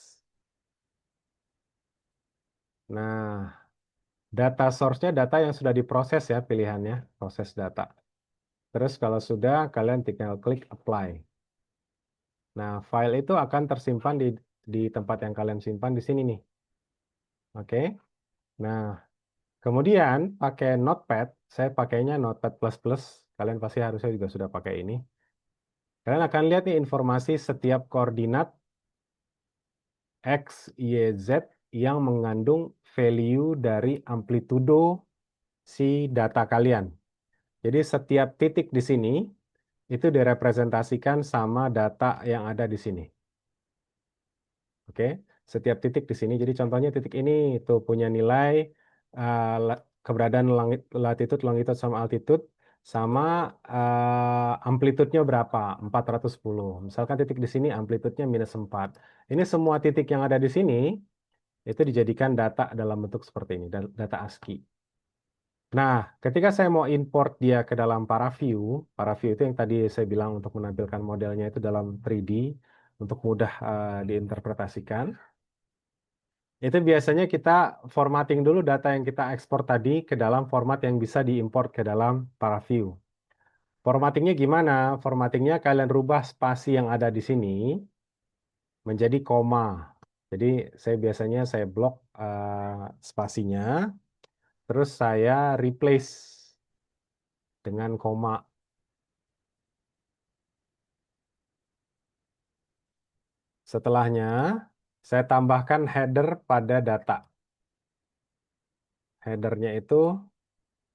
[SPEAKER 1] Nah, data source-nya data yang sudah diproses ya pilihannya, proses data. Terus kalau sudah, kalian tinggal klik apply. Nah, file itu akan tersimpan di tempat yang kalian simpan di sini nih. Oke. Nah, kemudian pakai Notepad, saya pakainya Notepad++. Kalian pasti harusnya juga sudah pakai ini. Kalian akan lihat nih informasi setiap koordinat X, Y, Z yang mengandung value dari amplitudo si data kalian. Jadi setiap titik di sini itu direpresentasikan sama data yang ada di sini. Oke, setiap titik di sini. Jadi contohnya titik ini itu punya nilai keberadaan latitude, longitude sama altitude sama amplitudenya berapa? 410. Misalkan titik di sini amplitudenya -4. Ini semua titik yang ada di sini itu dijadikan data dalam bentuk seperti ini, data ASCII. Nah, ketika saya mau import dia ke dalam ParaView itu yang tadi saya bilang untuk menampilkan modelnya itu dalam 3D untuk mudah diinterpretasikan. Itu biasanya kita formatting dulu data yang kita ekspor tadi ke dalam format yang bisa diimport ke dalam ParaView. Formattingnya gimana? Formattingnya kalian rubah spasi yang ada di sini menjadi koma. Jadi saya biasanya saya blok spasinya, terus saya replace dengan koma. Setelahnya saya tambahkan header pada data. Headernya itu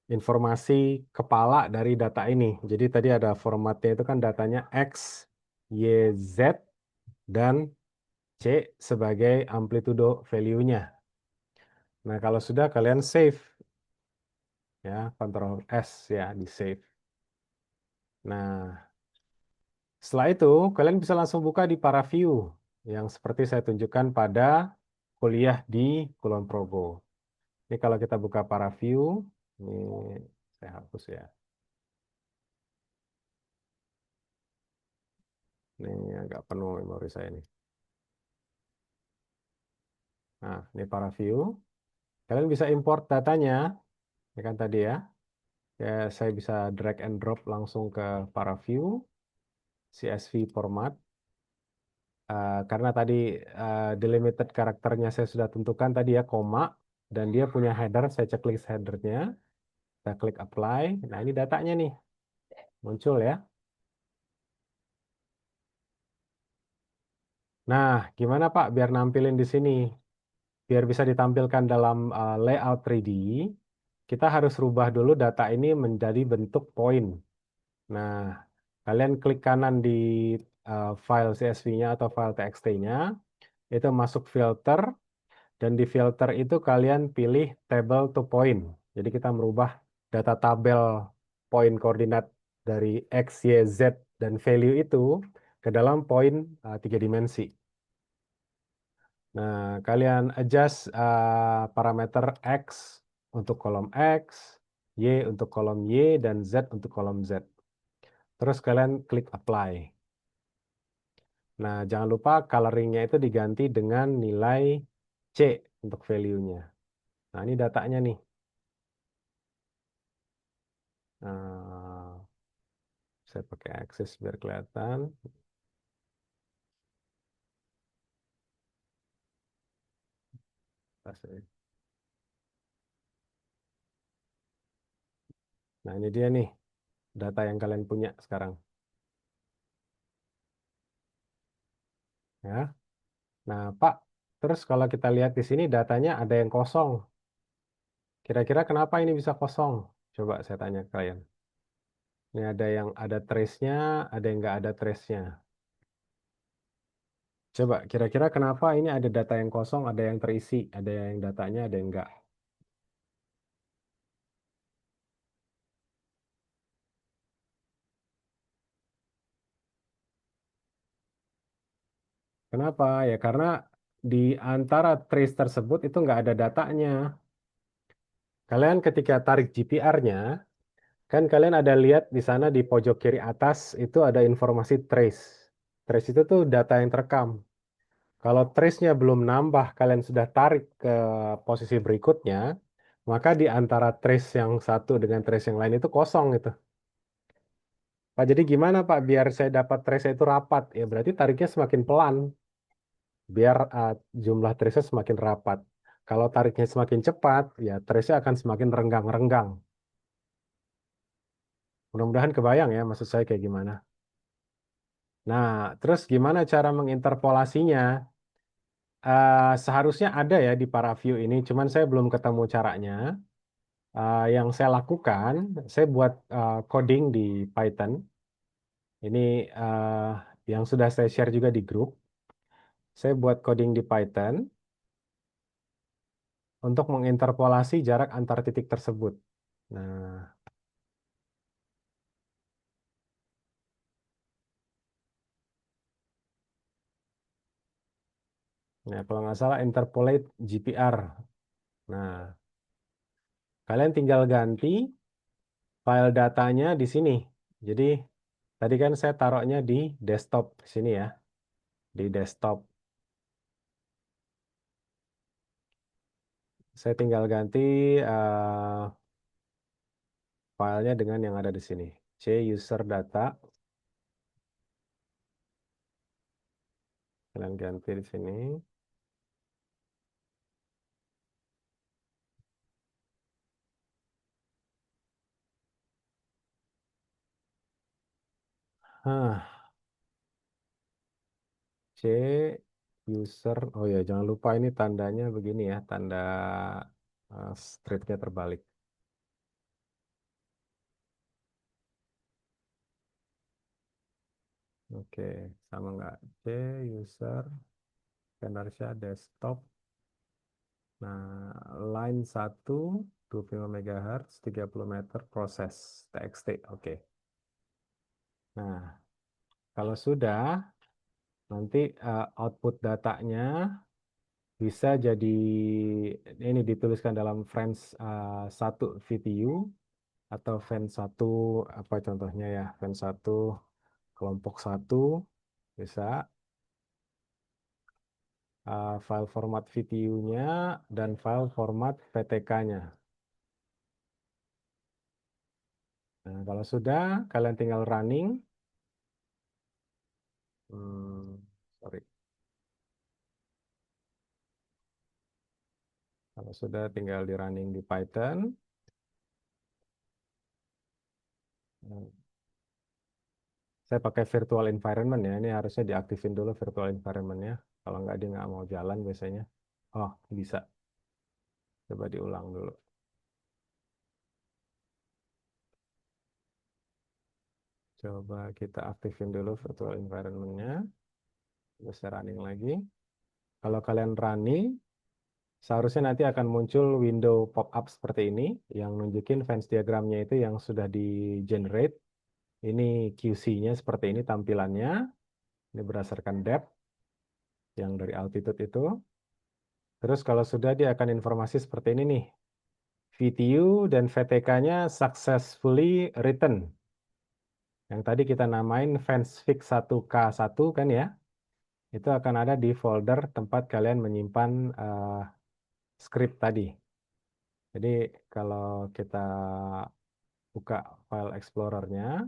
[SPEAKER 1] informasi kepala dari data ini. Jadi tadi ada formatnya itu kan datanya X, Y, Z, dan C sebagai amplitudo value-nya. Nah, kalau sudah kalian save, ya, Ctrl S ya, di save. Nah, setelah itu kalian bisa langsung buka di ParaView yang seperti saya tunjukkan pada kuliah di Kulon Progo. Ini kalau kita buka ParaView, ini saya hapus ya. Ini agak penuh memori saya ini. Nah, ini ParaView. Kalian bisa import datanya, ya kan tadi ya. Ya, saya bisa drag and drop langsung ke ParaView, CSV format. Karena tadi delimited karakternya saya sudah tentukan tadi ya, koma. Dan dia punya header, saya checklist headernya. Kita klik apply. Nah, ini datanya nih. Muncul ya. Nah, gimana Pak biar nampilin di sini? Biar bisa ditampilkan dalam layout 3D, kita harus rubah dulu data ini menjadi bentuk point. Nah, kalian klik kanan di file CSV-nya atau file TXT-nya, itu masuk filter, dan di filter itu kalian pilih table to point. Jadi kita merubah data tabel point koordinat dari X, Y, Z, dan value itu ke dalam point 3 dimensi. Nah, kalian adjust parameter X untuk kolom X, Y untuk kolom Y, dan Z untuk kolom Z. Terus kalian klik apply. Nah, jangan lupa coloringnya itu diganti dengan nilai C untuk value-nya. Nah, ini datanya nih. Nah, saya pakai Axis biar kelihatan. Nah, ini dia nih data yang kalian punya sekarang. Ya. Nah, Pak, terus kalau kita lihat di sini datanya ada yang kosong. Kira-kira kenapa ini bisa kosong? Coba saya tanya ke kalian. Ini ada yang ada trace-nya, ada yang nggak ada trace-nya. Coba, kira-kira kenapa ini ada data yang kosong, ada yang terisi, ada yang datanya, ada yang nggak. Kenapa? Ya karena di antara trace tersebut itu nggak ada datanya. Kalian ketika tarik GPR-nya, kan kalian ada lihat di sana di pojok kiri atas itu ada informasi trace. Trace itu tuh data yang terekam. Kalau trace-nya belum nambah, kalian sudah tarik ke posisi berikutnya, maka di antara trace yang satu dengan trace yang lain itu kosong itu. Pak, jadi gimana Pak biar saya dapat trace itu rapat? Ya berarti tariknya semakin pelan, biar jumlah trace semakin rapat. Kalau tariknya semakin cepat, ya trace akan semakin renggang-renggang. Mudah-mudahan kebayang ya maksud saya kayak gimana. Nah, terus gimana cara menginterpolasinya? Seharusnya ada ya di ParaView ini, cuman saya belum ketemu caranya. Yang saya lakukan, saya buat coding di Python. Ini yang sudah saya share juga di grup. Saya buat coding di Python untuk menginterpolasi jarak antar titik tersebut. Nah, kalau nggak salah interpolate GPR. Nah, kalian tinggal ganti file datanya di sini. Jadi, tadi kan saya taruhnya di desktop sini ya, di desktop. Saya tinggal ganti filenya dengan yang ada di sini. C user data. Kalian ganti di sini. Hah, C user. Oh ya, jangan lupa ini tandanya begini ya, tanda stripnya terbalik. Oke, sama nggak? C user Inertia desktop. Nah, line 1 25 MHz 30 meter proses TXT. Oke. Nah, kalau sudah nanti output datanya bisa jadi ini dituliskan dalam Friends 1 VTU atau Fans 1 apa contohnya ya, Fans 1 kelompok 1 bisa file format VTU-nya dan file format PTK-nya. Nah, kalau sudah kalian tinggal running. Sorry. Kalau sudah tinggal di running di Python. Nah, saya pakai virtual environment ya. Ini harusnya diaktifin dulu virtual environment-nya. Kalau nggak dia nggak mau jalan biasanya. Oh, bisa. Coba diulang dulu. Coba kita aktifin dulu virtual environment-nya. Bisa running lagi. Kalau kalian running, seharusnya nanti akan muncul window pop-up seperti ini. Yang nunjukin fence diagramnya itu yang sudah di-generate. Ini QC-nya seperti ini tampilannya. Ini berdasarkan depth yang dari altitude itu. Terus kalau sudah dia akan informasi seperti ini nih. VTU dan VTK-nya successfully written. Yang tadi kita namain fansfix 1K1 kan ya. Itu akan ada di folder tempat kalian menyimpan script tadi. Jadi kalau kita buka file explorer-nya.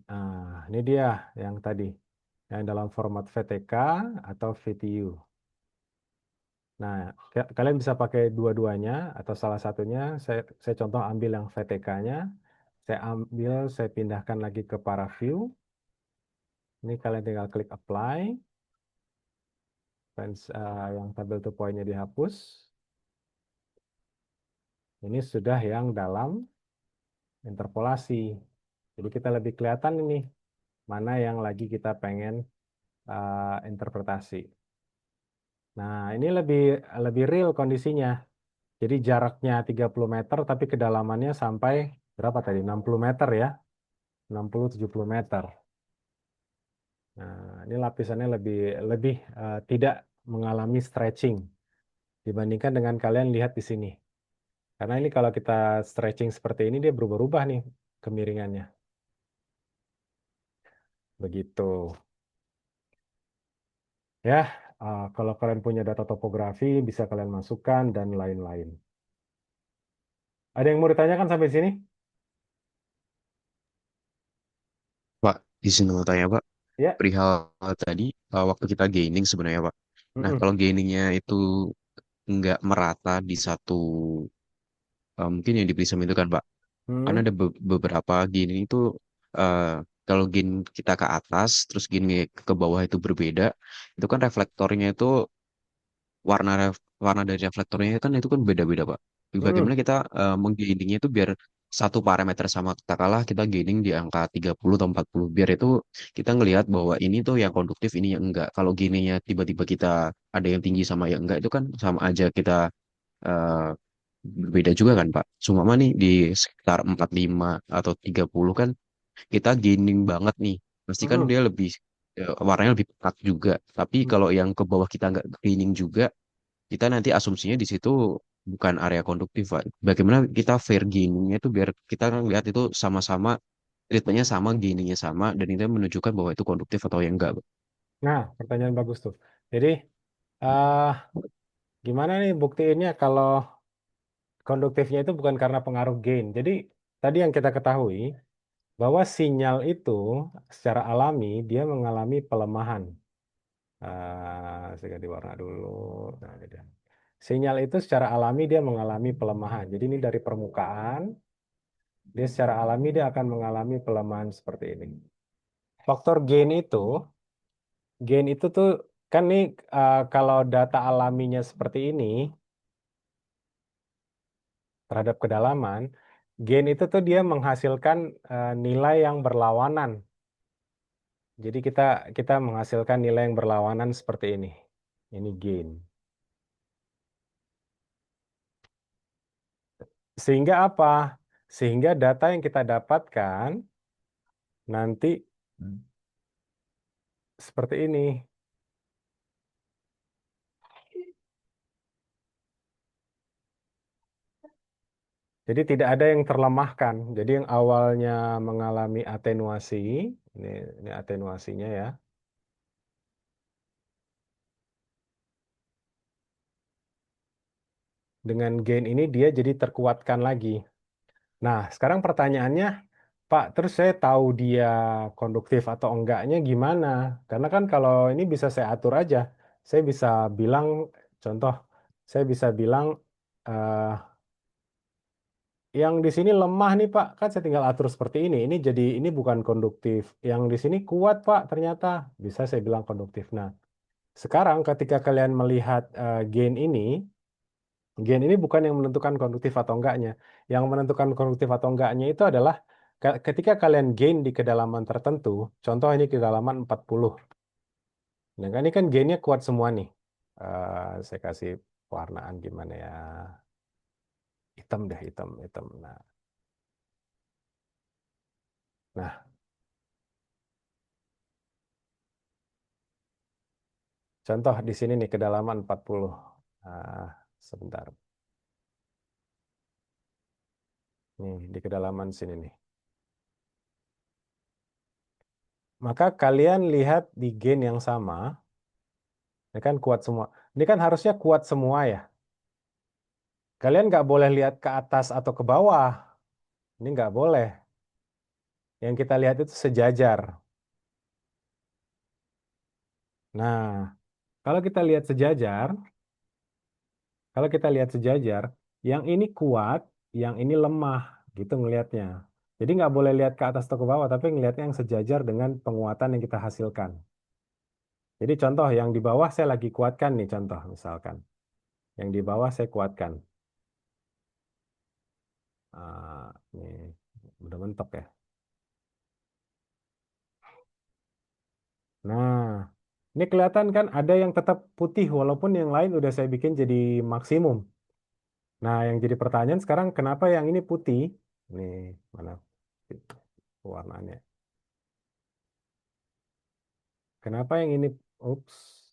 [SPEAKER 1] Nah, ini dia yang tadi. Yang dalam format VTK atau VTU. Nah, kalian bisa pakai dua-duanya atau salah satunya. Saya contoh ambil yang VTK-nya. Saya ambil, saya pindahkan lagi ke ParaView. Ini kalian tinggal klik apply. Yang tabel to point-nya dihapus. Ini sudah yang dalam interpolasi. Jadi kita lebih kelihatan ini mana yang lagi kita pengen interpretasi. Nah, ini lebih real kondisinya. Jadi jaraknya 30 meter tapi kedalamannya sampai berapa tadi? 60 meter ya. 60-70 meter. Nah, ini lapisannya lebih tidak mengalami stretching dibandingkan dengan kalian lihat di sini. Karena ini kalau kita stretching seperti ini dia berubah-ubah nih kemiringannya. Begitu. Ya, kalau kalian punya data topografi bisa kalian masukkan dan lain-lain. Ada yang mau ditanyakan sampai sini?
[SPEAKER 3] Pak, di sini mau tanya Pak,
[SPEAKER 1] Ya.
[SPEAKER 3] perihal tadi waktu kita gaining sebenarnya Pak. Nah,
[SPEAKER 1] Mm-mm.
[SPEAKER 3] kalau gainingnya itu nggak merata di satu, mungkin yang di Prism itu kan Pak, karena
[SPEAKER 1] Hmm.
[SPEAKER 3] ada beberapa gaining itu eh, kalau gain kita ke atas, terus gain ke bawah itu berbeda, itu kan reflektornya itu warna dari reflektornya kan beda-beda Pak.
[SPEAKER 1] Mm-mm.
[SPEAKER 3] Bagaimana kita menggainingnya itu biar satu parameter sama katakanlah kita gaining di angka 30 atau 40 biar itu kita ngelihat bahwa ini tuh yang konduktif ini yang enggak. Kalau gainingnya tiba-tiba kita ada yang tinggi sama yang enggak itu kan sama aja kita eh, berbeda juga kan Pak. Cuma nih di sekitar 45 atau 30 kan kita gaining banget nih. Pasti kan
[SPEAKER 1] Mm-mm.
[SPEAKER 3] dia lebih warnanya lebih pekat juga. Tapi kalau yang ke bawah kita nggak gaining juga kita nanti asumsinya di situ bukan area konduktif, Pak. Bagaimana kita fair gainingnya itu biar kita lihat itu sama-sama treatmentnya sama, gainingnya sama, dan itu menunjukkan bahwa itu konduktif atau yang enggak, Pak.
[SPEAKER 1] Nah, pertanyaan bagus tuh. Jadi, eh gimana nih buktiinnya kalau konduktifnya itu bukan karena pengaruh gain. Jadi, tadi yang kita ketahui bahwa sinyal itu secara alami dia mengalami pelemahan. Saya ganti warna dulu. Nah, ini dia. Sinyal itu secara alami dia mengalami pelemahan. Jadi ini dari permukaan, dia secara alami dia akan mengalami pelemahan seperti ini. Faktor gain itu tuh kan nih kalau data alaminya seperti ini terhadap kedalaman, gain itu tuh dia menghasilkan nilai yang berlawanan. Jadi kita menghasilkan nilai yang berlawanan seperti ini. Ini gain. Sehingga apa? Sehingga data yang kita dapatkan nanti seperti ini. Jadi tidak ada yang terlemahkan. Jadi yang awalnya mengalami atenuasi, ini atenuasinya ya. Dengan gain ini dia jadi terkuatkan lagi. Nah, sekarang pertanyaannya, Pak, terus saya tahu dia konduktif atau enggaknya gimana? Karena kan kalau ini bisa saya atur aja. Saya bisa bilang, contoh, saya bisa bilang, eh, yang di sini lemah nih Pak, kan saya tinggal atur seperti ini. Ini bukan konduktif. Yang di sini kuat Pak, ternyata bisa saya bilang konduktif. Nah, sekarang ketika kalian melihat gain ini bukan yang menentukan konduktif atau enggaknya. Yang menentukan konduktif atau enggaknya itu adalah ketika kalian gain di kedalaman tertentu, contoh ini kedalaman 40. Nah, kan ini kan gainnya kuat semua nih. Saya kasih warnaan gimana ya? Hitam deh, hitam, hitam. Nah, contoh di sini nih kedalaman 40. Nah, sebentar. Nih, di kedalaman sini nih. Maka kalian lihat di gain yang sama, ini kan kuat semua. Ini kan harusnya kuat semua ya. Kalian nggak boleh lihat ke atas atau ke bawah. Ini nggak boleh. Yang kita lihat itu sejajar. Nah, kalau kita lihat sejajar, yang ini kuat, yang ini lemah, gitu ngelihatnya. Jadi nggak boleh lihat ke atas atau ke bawah, tapi ngelihatnya yang sejajar dengan penguatan yang kita hasilkan. Jadi contoh yang di bawah saya lagi kuatkan nih, contoh misalkan. Yang di bawah saya kuatkan. Ini udah mentok ya. Nah, ini kelihatan kan ada yang tetap putih walaupun yang lain udah saya bikin jadi maksimum. Nah, yang jadi pertanyaan sekarang kenapa yang ini putih? Nih, mana warnanya? Kenapa yang ini ups.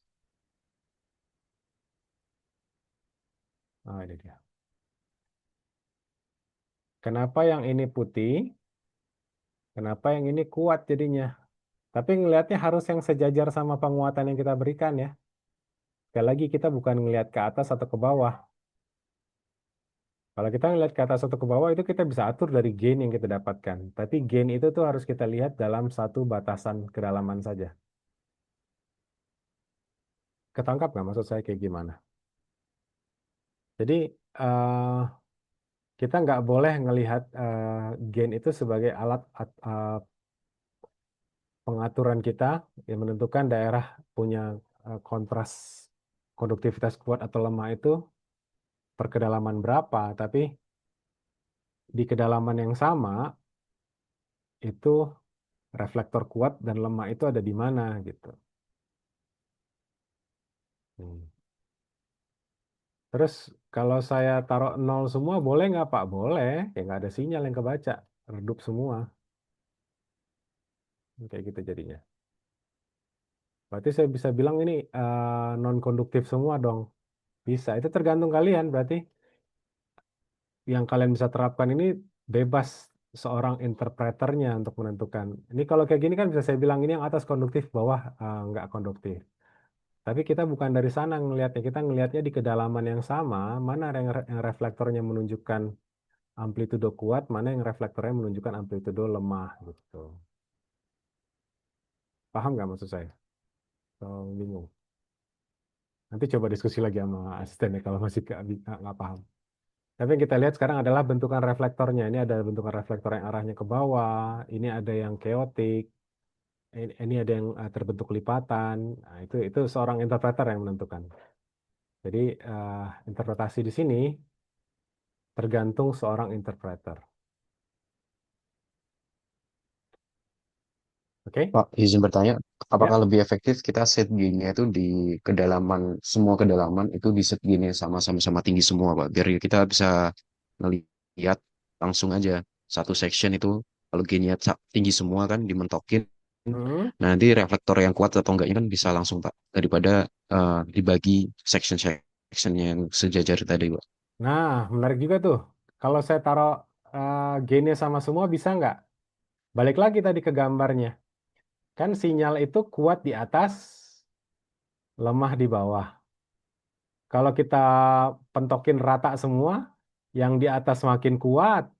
[SPEAKER 1] Ini dia. Kenapa yang ini putih? Kenapa yang ini kuat jadinya? Tapi ngelihatnya harus yang sejajar sama penguatan yang kita berikan ya. Sekali lagi kita bukan ngelihat ke atas atau ke bawah. Kalau kita ngelihat ke atas atau ke bawah itu kita bisa atur dari gain yang kita dapatkan. Tapi gain itu tuh harus kita lihat dalam satu batasan kedalaman saja. Ketangkap nggak maksud saya kayak gimana? Jadi kita nggak boleh ngelihat gain itu sebagai alat pengaturan kita yang menentukan daerah punya kontras konduktivitas kuat atau lemah itu per kedalaman berapa, tapi di kedalaman yang sama itu reflektor kuat dan lemah itu ada di mana gitu. Hmm. Terus kalau saya taruh nol semua boleh nggak Pak? Boleh, ya nggak ada sinyal yang kebaca, redup semua, kayak gitu jadinya. Berarti saya bisa bilang ini non konduktif semua dong. Bisa, itu tergantung kalian berarti. Yang kalian bisa terapkan ini bebas seorang interpreternya untuk menentukan. Ini kalau kayak gini kan bisa saya bilang ini yang atas konduktif, bawah nggak konduktif. Tapi kita bukan dari sana ngelihatnya, kita ngelihatnya di kedalaman yang sama, mana yang reflektornya menunjukkan amplitudo kuat, mana yang reflektornya menunjukkan amplitudo lemah gitu. Paham nggak maksud saya? Kalau bingung. Nanti coba diskusi lagi sama asistennya kalau masih nggak paham. Tapi yang kita lihat sekarang adalah bentukan reflektornya. Ini ada bentukan reflektor yang arahnya ke bawah, ini ada yang chaotic, ini ada yang terbentuk lipatan. Nah, itu seorang interpreter yang menentukan. Jadi interpretasi di sini tergantung seorang interpreter. Oke?
[SPEAKER 3] Pak, izin bertanya, apakah
[SPEAKER 1] Ya.
[SPEAKER 3] lebih efektif kita set gainnya itu di kedalaman, semua kedalaman itu di set gainnya sama-sama tinggi semua, Pak. Biar kita bisa ngelihat langsung aja satu section itu, kalau gainnya tinggi semua kan dimentokin,
[SPEAKER 1] Hmm.
[SPEAKER 3] nah nanti reflektor yang kuat atau enggaknya kan bisa langsung, Pak. Daripada dibagi section-section yang sejajar tadi, Pak.
[SPEAKER 1] Nah, menarik juga tuh. Kalau saya taruh gainnya sama semua bisa nggak? Balik lagi tadi ke gambarnya. Kan sinyal itu kuat di atas, lemah di bawah. Kalau kita pentokin rata semua, yang di atas makin kuat,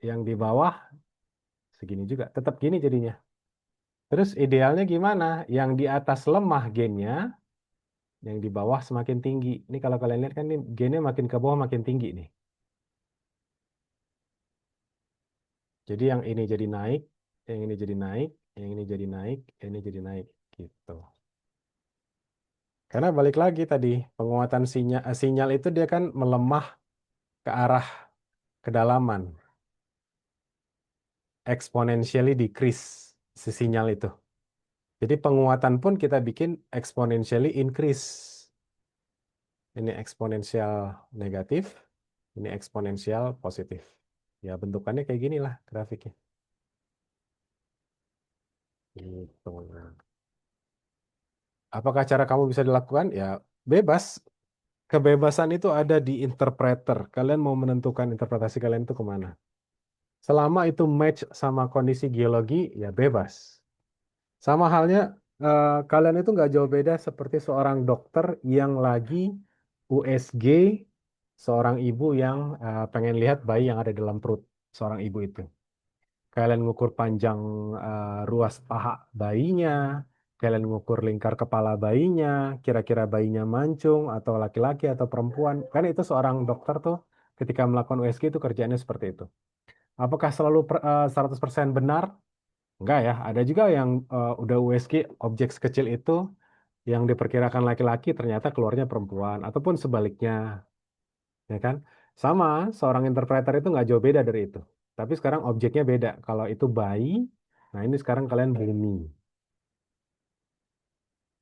[SPEAKER 1] yang di bawah segini juga. Tetap gini jadinya. Terus idealnya gimana? Yang di atas lemah gainnya, yang di bawah semakin tinggi. Ini kalau kalian lihat kan ini gainnya makin ke bawah makin tinggi nih. Jadi yang ini jadi naik, yang ini jadi naik, yang ini jadi naik, yang ini jadi naik gitu. Karena balik lagi tadi penguatan sinyal itu dia kan melemah ke arah kedalaman, exponentially decrease si sinyal itu. Jadi penguatan pun kita bikin exponentially increase. Ini eksponensial negatif, ini eksponensial positif. Ya bentukannya kayak gini lah grafiknya. Gitu. Apakah cara kamu bisa dilakukan? Ya bebas. Kebebasan itu ada di interpreter. Kalian mau menentukan interpretasi kalian itu kemana. Selama itu match sama kondisi geologi, ya bebas. Sama halnya, kalian itu nggak jauh beda seperti seorang dokter yang lagi USG, seorang ibu yang pengen lihat bayi yang ada dalam perut seorang ibu itu. Kalian ngukur panjang ruas paha bayinya, kalian ngukur lingkar kepala bayinya, kira-kira bayinya mancung atau laki-laki atau perempuan. Kan itu seorang dokter tuh ketika melakukan USG itu kerjaannya seperti itu. Apakah selalu 100% benar? Enggak ya, ada juga yang udah USG objek sekecil itu yang diperkirakan laki-laki ternyata keluarnya perempuan ataupun sebaliknya, ya kan? Sama, seorang interpreter itu nggak jauh beda dari itu. Tapi sekarang objeknya beda. Kalau itu bayi, nah ini sekarang kalian bumi.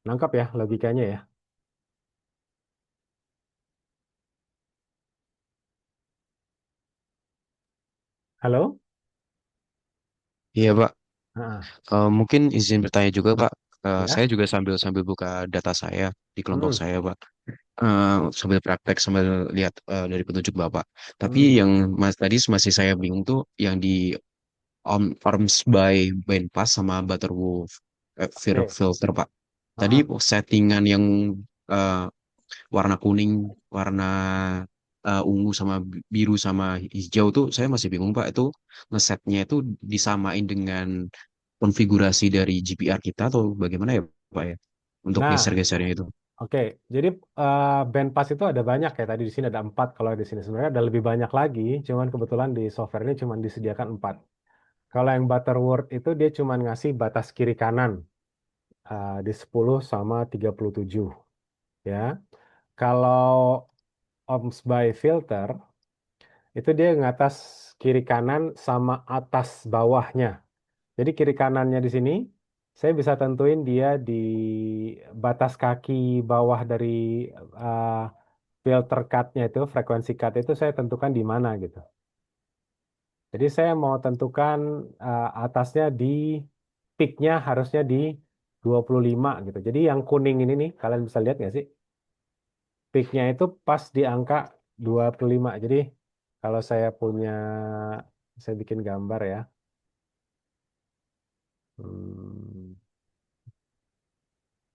[SPEAKER 1] Nangkap ya logikanya ya. Halo?
[SPEAKER 3] Iya, Pak.
[SPEAKER 1] Ah,
[SPEAKER 3] Mungkin izin bertanya juga, Pak.
[SPEAKER 1] ya.
[SPEAKER 3] Saya juga sambil sambil buka data saya di kelompok
[SPEAKER 1] Hmm,
[SPEAKER 3] saya, Pak. Sambil praktek sambil lihat dari petunjuk Bapak. Tapi
[SPEAKER 1] hmm.
[SPEAKER 3] yang tadi masih saya bingung tuh yang di Arms by Bandpass sama Butterwolf
[SPEAKER 1] Oke.
[SPEAKER 3] filter, Pak. Tadi
[SPEAKER 1] Ah,
[SPEAKER 3] settingan yang eh, warna kuning, warna ungu sama biru sama hijau tuh saya masih bingung, Pak. Itu ngesetnya itu disamain dengan konfigurasi dari GPR kita atau bagaimana ya, Pak ya? Untuk
[SPEAKER 1] nah,
[SPEAKER 3] geser-gesernya itu.
[SPEAKER 1] oke. Jadi band pass itu ada banyak ya. Tadi di sini ada 4. Kalau di sini sebenarnya ada lebih banyak lagi. Cuman kebetulan di software ini cuma disediakan 4. Kalau yang Butterworth itu dia cuma ngasih batas kiri kanan di 10 sama 37 ya. Kalau ohms by filter itu dia ngatas kiri kanan sama atas bawahnya. Jadi kiri kanannya di sini saya bisa tentuin dia di batas kaki bawah dari uh, filter cut-nya itu, frekuensi cut itu saya tentukan di mana gitu. Jadi saya mau tentukan atasnya di peak-nya harusnya di 25 gitu. Jadi yang kuning ini nih, kalian bisa lihat nggak sih? Peak-nya itu pas di angka 25. Jadi kalau saya bikin gambar ya. Hmm,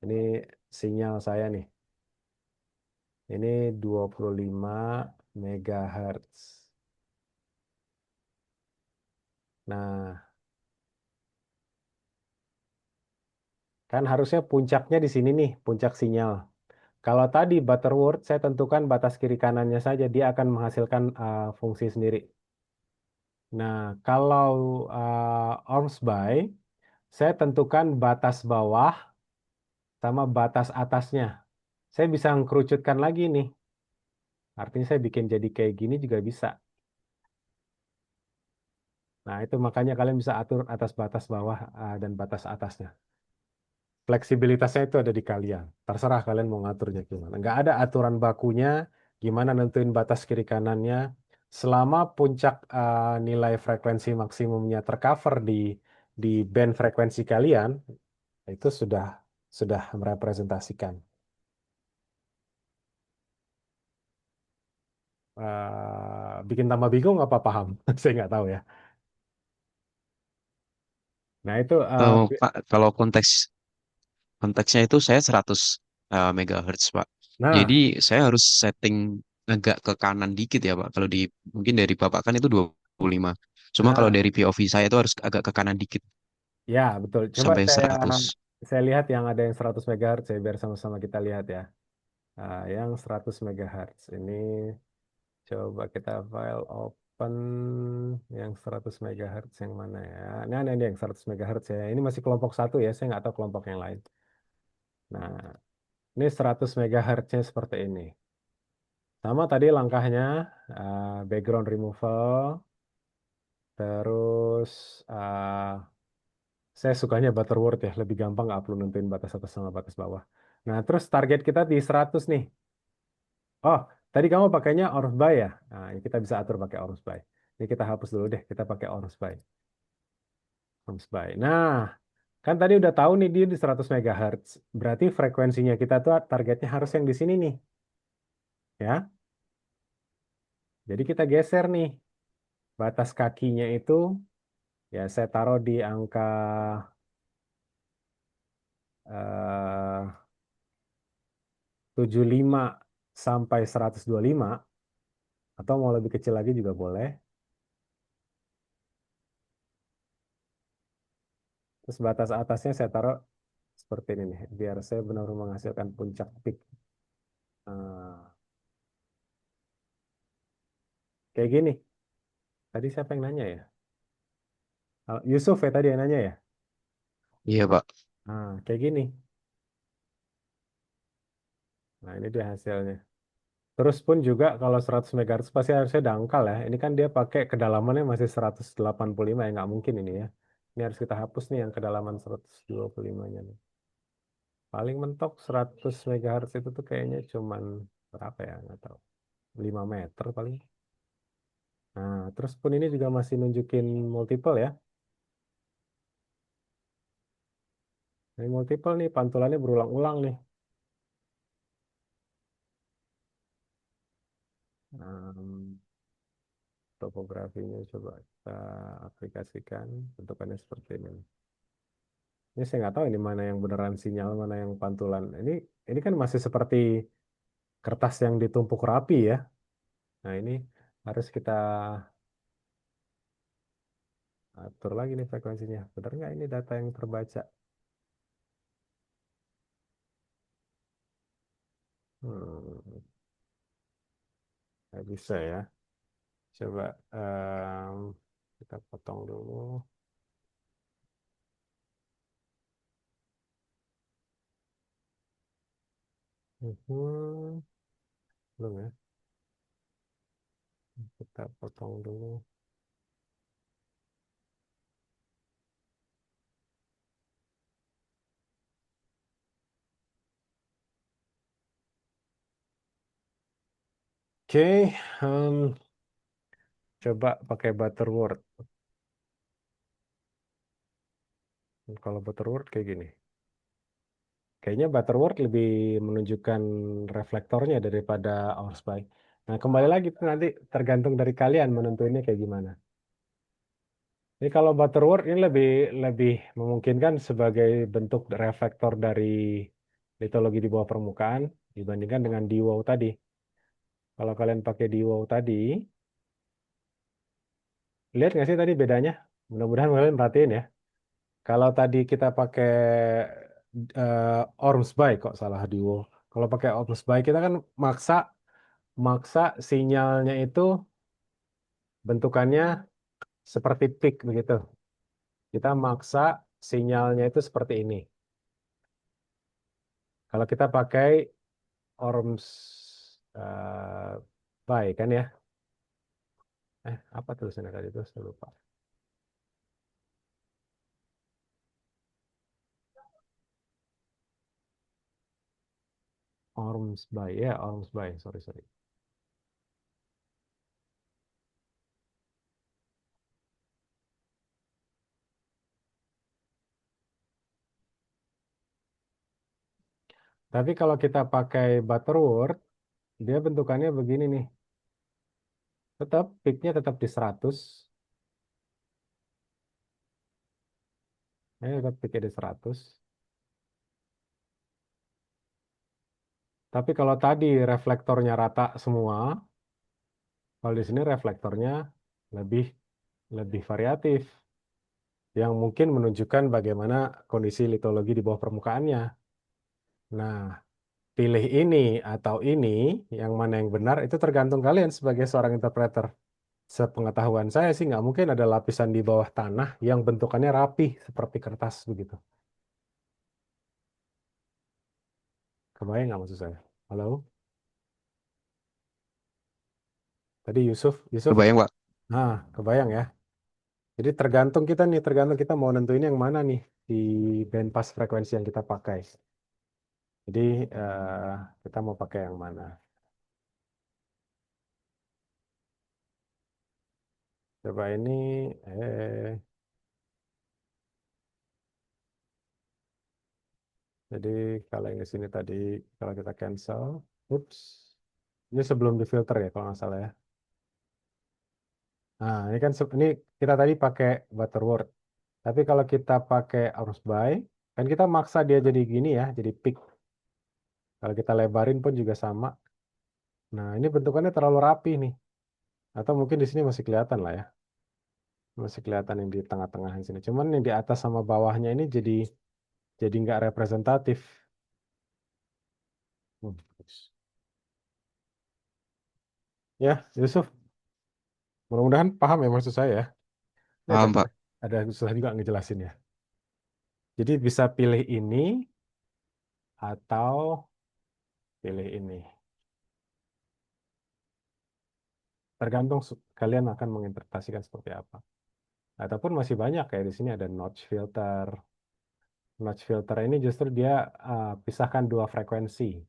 [SPEAKER 1] ini sinyal saya nih. Ini 25 megahertz. Nah, kan harusnya puncaknya di sini nih, puncak sinyal. Kalau tadi Butterworth, saya tentukan batas kiri kanannya saja, dia akan menghasilkan fungsi sendiri. Nah, kalau Ormsby, saya tentukan batas bawah sama batas atasnya. Saya bisa mengkerucutkan lagi nih. Artinya saya bikin jadi kayak gini juga bisa. Nah, itu makanya kalian bisa atur atas batas bawah dan batas atasnya. Fleksibilitasnya itu ada di kalian. Terserah kalian mau ngaturnya gimana. Nggak ada aturan bakunya, gimana nentuin batas kiri kanannya. Selama puncak nilai frekuensi maksimumnya tercover di band frekuensi kalian, itu sudah merepresentasikan. bikin tambah bingung apa paham? Saya nggak tahu ya. Nah itu,
[SPEAKER 3] Pak, kalau konteksnya itu saya 100 megahertz, Pak. Jadi
[SPEAKER 1] nah
[SPEAKER 3] saya harus setting agak ke kanan dikit ya, Pak. Kalau di mungkin dari Bapak kan itu 25. Cuma kalau
[SPEAKER 1] ah,
[SPEAKER 3] dari POV saya itu harus agak ke kanan dikit
[SPEAKER 1] ya betul. Coba
[SPEAKER 3] sampai
[SPEAKER 1] saya
[SPEAKER 3] 100.
[SPEAKER 1] saya lihat yang ada yang 100 MHz ya, biar sama-sama kita lihat ya. Yang 100 MHz ini coba kita file open yang 100 MHz yang mana ya? Nah, ini yang 100 MHz ya. Ini masih kelompok satu ya, saya nggak tahu kelompok yang lain. Nah, ini 100 MHz-nya seperti ini. Sama tadi langkahnya, background removal, terus saya sukanya Butterworth ya, lebih gampang nggak perlu nentuin batas atas sama batas bawah. Nah, terus target kita di 100 nih. Oh, tadi kamu pakainya Orange By ya? Nah, ini kita bisa atur pakai Orange By. Ini kita hapus dulu deh, kita pakai Orange By. Orange By. Nah, kan tadi udah tahu nih dia di 100 MHz. Berarti frekuensinya kita tuh targetnya harus yang di sini nih. Ya, jadi kita geser nih. Batas kakinya itu ya saya taruh di angka eh, 75 sampai 125 atau mau lebih kecil lagi juga boleh. Terus batas atasnya saya taruh seperti ini nih, biar saya benar-benar menghasilkan puncak peak. Nah, kayak gini. Tadi siapa yang nanya ya? Yusuf ya tadi yang nanya ya?
[SPEAKER 3] Iya, Pak.
[SPEAKER 1] Nah, kayak gini. Nah, ini dia hasilnya. Terus pun juga kalau 100 MHz pasti harusnya dangkal ya. Ini kan dia pakai kedalamannya masih 185 ya, nggak mungkin ini ya. Ini harus kita hapus nih yang kedalaman 125-nya nih. Paling mentok 100 MHz itu tuh kayaknya cuman berapa ya, nggak tahu. 5 meter paling. Nah, terus pun ini juga masih nunjukin multiple ya. Ini multiple nih, pantulannya berulang-ulang nih. Em, topografinya coba kita aplikasikan, bentukannya seperti ini. Ini saya nggak tahu ini mana yang beneran sinyal, mana yang pantulan. Ini kan masih seperti kertas yang ditumpuk rapi ya. Nah, ini harus kita atur lagi nih frekuensinya. Bener nggak ini data yang terbaca? Hmm, nggak bisa ya. Coba kita potong dulu. Hmm, belum ya. Kita potong dulu. Oke, coba pakai Butterworth. Kalau Butterworth kayak gini. Kayaknya Butterworth lebih menunjukkan reflektornya daripada Outspy. Nah, kembali lagi tuh nanti tergantung dari kalian menentuinnya kayak gimana. Ini kalau Butterworth ini lebih lebih memungkinkan sebagai bentuk reflektor dari litologi di bawah permukaan dibandingkan dengan DWOW tadi. Kalau kalian pakai DWOW tadi, lihat nggak sih tadi bedanya? Mudah-mudahan kalian perhatiin ya. Kalau tadi kita pakai Ormsby kok salah DWOW. Kalau pakai Ormsby kita kan maksa maksa sinyalnya itu bentukannya seperti peak begitu. Kita maksa sinyalnya itu seperti ini. Kalau kita pakai Orms by kan ya? Apa tulisannya tadi itu? Saya lupa. Orms by ya, Orms by. Sorry, sorry. Tapi kalau kita pakai Butterworth, dia bentukannya begini nih. Tetap peaknya tetap di 100. Ini tetap peaknya di 100. Tapi kalau tadi reflektornya rata semua, kalau di sini reflektornya lebih lebih variatif, yang mungkin menunjukkan bagaimana kondisi litologi di bawah permukaannya. Nah, pilih ini atau ini, yang mana yang benar, itu tergantung kalian sebagai seorang interpreter. Sepengetahuan saya sih nggak mungkin ada lapisan di bawah tanah yang bentukannya rapih seperti kertas begitu. Kebayang nggak maksud saya? Halo? Tadi Yusuf, Yusuf,
[SPEAKER 3] Kebayang, Pak.
[SPEAKER 1] nah kebayang ya. Jadi tergantung kita mau nentuin yang mana nih di bandpass frekuensi yang kita pakai. Jadi eh, kita mau pakai yang mana? Coba ini, eh, jadi kalau yang di sini tadi kalau kita cancel, ups, ini sebelum difilter ya kalau nggak salah ya. Nah ini kan ini kita tadi pakai Butterworth. Tapi kalau kita pakai arus by, kan kita maksa dia jadi gini ya, jadi peak. Kalau kita lebarin pun juga sama. Nah ini bentukannya terlalu rapi nih. Atau mungkin di sini masih kelihatan lah ya. Masih kelihatan yang di tengah-tengah di sini. Cuman yang di atas sama bawahnya ini jadi nggak representatif. Hmm. Ya, Yusuf, mudah-mudahan paham ya maksud saya ya. Ini
[SPEAKER 3] Paham, Pak.
[SPEAKER 1] ada susah juga ngejelasin ya. Jadi bisa pilih ini atau pilih ini. Tergantung kalian akan menginterpretasikan seperti apa. Ataupun masih banyak kayak di sini ada notch filter. Notch filter ini justru dia pisahkan dua frekuensi,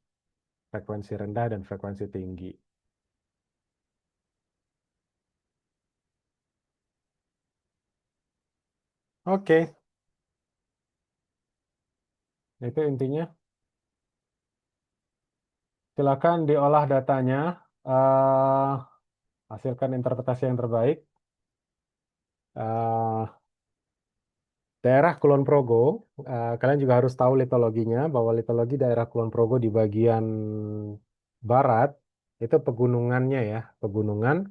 [SPEAKER 1] frekuensi rendah dan frekuensi tinggi. Oke, itu intinya. Silakan diolah datanya, eh, hasilkan interpretasi yang terbaik. Eh, Daerah Kulon Progo, kalian juga harus tahu litologinya, bahwa litologi daerah Kulon Progo di bagian barat itu pegunungannya ya, pegunungan,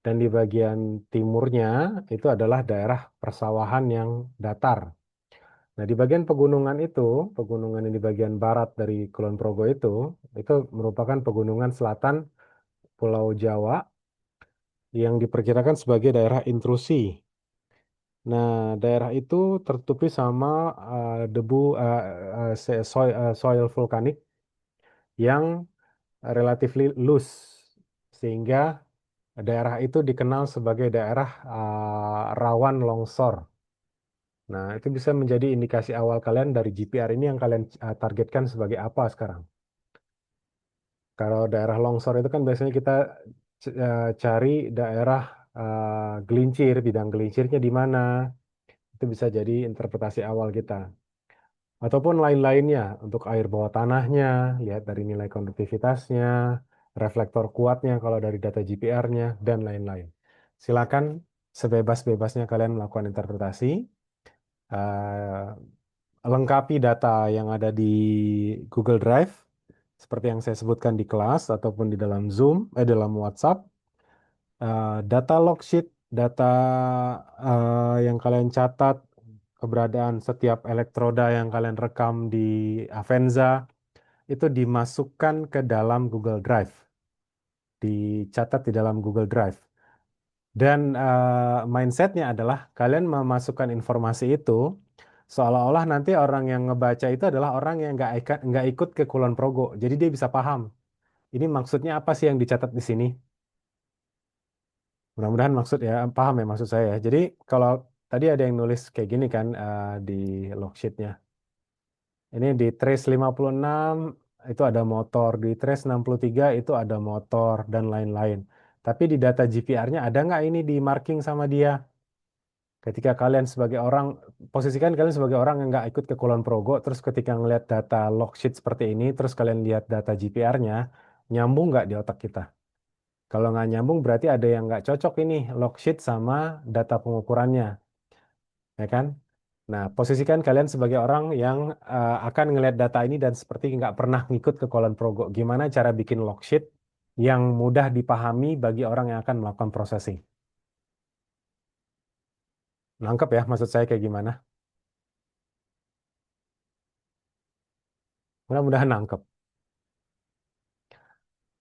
[SPEAKER 1] dan di bagian timurnya itu adalah daerah persawahan yang datar. Nah, di bagian pegunungan itu, pegunungan yang di bagian barat dari Kulon Progo itu merupakan pegunungan selatan Pulau Jawa yang diperkirakan sebagai daerah intrusi. Nah, daerah itu tertutupi sama debu soil vulkanik yang relatively loose, sehingga daerah itu dikenal sebagai daerah rawan longsor. Nah, itu bisa menjadi indikasi awal kalian dari GPR ini yang kalian targetkan sebagai apa sekarang. Kalau daerah longsor itu kan biasanya kita cari daerah gelincir, bidang gelincirnya di mana. Itu bisa jadi interpretasi awal kita. Ataupun lain-lainnya untuk air bawah tanahnya, lihat dari nilai konduktivitasnya, reflektor kuatnya kalau dari data GPR-nya, dan lain-lain. Silakan sebebas-bebasnya kalian melakukan interpretasi. eh, Lengkapi data yang ada di Google Drive, seperti yang saya sebutkan di kelas ataupun di dalam Zoom, dalam WhatsApp. Data log sheet, data yang kalian catat, keberadaan setiap elektroda yang kalian rekam di Avenza, itu dimasukkan ke dalam Google Drive, dicatat di dalam Google Drive. Dan mindsetnya adalah kalian memasukkan informasi itu seolah-olah nanti orang yang ngebaca itu adalah orang yang nggak ikut ke Kulon Progo. Jadi dia bisa paham. Ini maksudnya apa sih yang dicatat di sini? Mudah-mudahan maksud ya paham ya maksud saya ya. Jadi kalau tadi ada yang nulis kayak gini kan di log sheet-nya. Ini di trace 56 itu ada motor, di trace 63 itu ada motor dan lain-lain. Tapi di data GPR-nya ada nggak ini di marking sama dia? Ketika kalian sebagai orang, posisikan kalian sebagai orang yang nggak ikut ke Kulon Progo, terus ketika ngelihat data log sheet seperti ini, terus kalian lihat data GPR-nya, nyambung nggak di otak kita? Kalau nggak nyambung berarti ada yang nggak cocok ini log sheet sama data pengukurannya, ya kan? Nah, posisikan kalian sebagai orang yang akan ngelihat data ini dan seperti nggak pernah ngikut ke Kulon Progo. Gimana cara bikin log sheet yang mudah dipahami bagi orang yang akan melakukan processing? Nangkep ya maksud saya kayak gimana? Mudah-mudahan nangkep.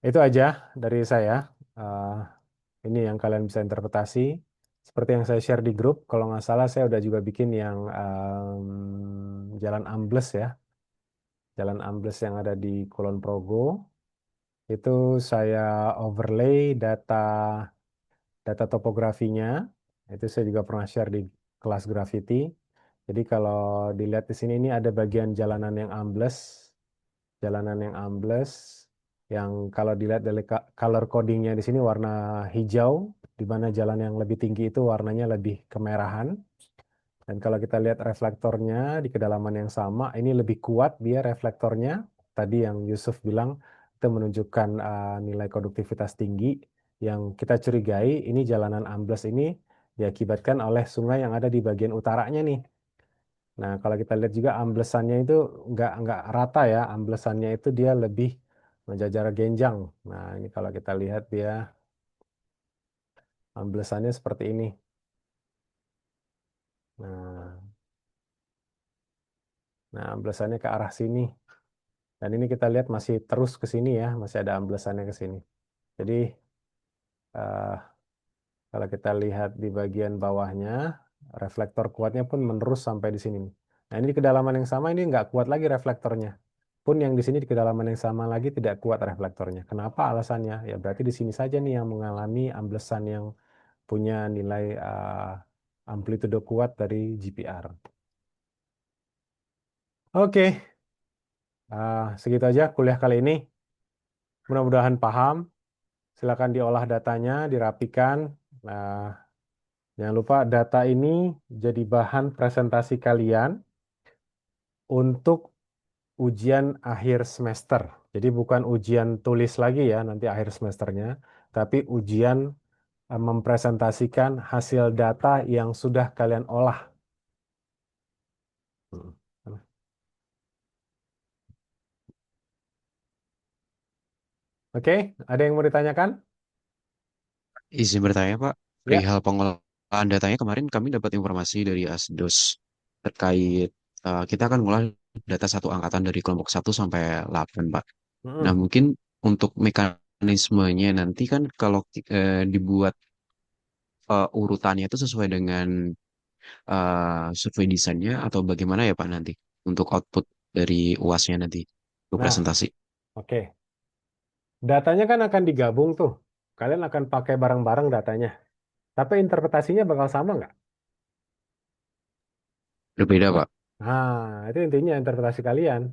[SPEAKER 1] Itu aja dari saya. Eh, ini yang kalian bisa interpretasi. Seperti yang saya share di grup, kalau nggak salah saya udah juga bikin yang Jalan Ambles ya. Jalan Ambles yang ada di Kulon Progo. Itu saya overlay data topografinya. Itu saya juga pernah share di kelas Graffiti. Jadi kalau dilihat di sini ini ada bagian jalanan yang ambles, yang kalau dilihat dari color codingnya di sini warna hijau, di mana jalan yang lebih tinggi itu warnanya lebih kemerahan. Dan kalau kita lihat reflektornya di kedalaman yang sama, ini lebih kuat dia reflektornya. Tadi yang Yusuf bilang itu menunjukkan nilai konduktivitas tinggi. Yang kita curigai ini jalanan ambles ini diakibatkan oleh sungai yang ada di bagian utaranya nih. Nah, kalau kita lihat juga amblesannya itu nggak rata ya, amblesannya itu dia lebih menjajar genjang. Nah, ini kalau kita lihat dia amblesannya seperti ini. Nah, amblesannya ke arah sini. Dan ini kita lihat masih terus ke sini ya, masih ada amblesannya ke sini. Jadi eh, kalau kita lihat di bagian bawahnya, reflektor kuatnya pun menerus sampai di sini. Nah, ini di kedalaman yang sama ini nggak kuat lagi reflektornya. Pun yang di sini di kedalaman yang sama lagi tidak kuat reflektornya. Kenapa alasannya? Ya berarti di sini saja nih yang mengalami amblesan yang punya nilai amplitude kuat dari GPR. Oke, segitu aja kuliah kali ini. Mudah-mudahan paham. Silakan diolah datanya, dirapikan. Nah, jangan lupa data ini jadi bahan presentasi kalian untuk ujian akhir semester. Jadi bukan ujian tulis lagi ya nanti akhir semesternya, tapi ujian mempresentasikan hasil data yang sudah kalian olah. Hmm. Oke, ada yang mau ditanyakan?
[SPEAKER 3] Izin bertanya, Pak,
[SPEAKER 1] Ya.
[SPEAKER 3] perihal pengolahan datanya kemarin kami dapat informasi dari Asdos terkait kita akan mengolah data satu angkatan dari kelompok 1 sampai 8, Pak. Nah,
[SPEAKER 1] Mm-mm.
[SPEAKER 3] mungkin untuk mekanismenya nanti kan kalau dibuat urutannya itu sesuai dengan survei desainnya atau bagaimana ya Pak nanti untuk output dari UASnya nanti untuk
[SPEAKER 1] Nah,
[SPEAKER 3] presentasi.
[SPEAKER 1] oke. Datanya kan akan digabung tuh. Kalian akan pakai bareng-bareng datanya. Tapi interpretasinya bakal sama nggak?
[SPEAKER 3] Berbeda, Pak.
[SPEAKER 1] Nah, itu intinya interpretasi kalian.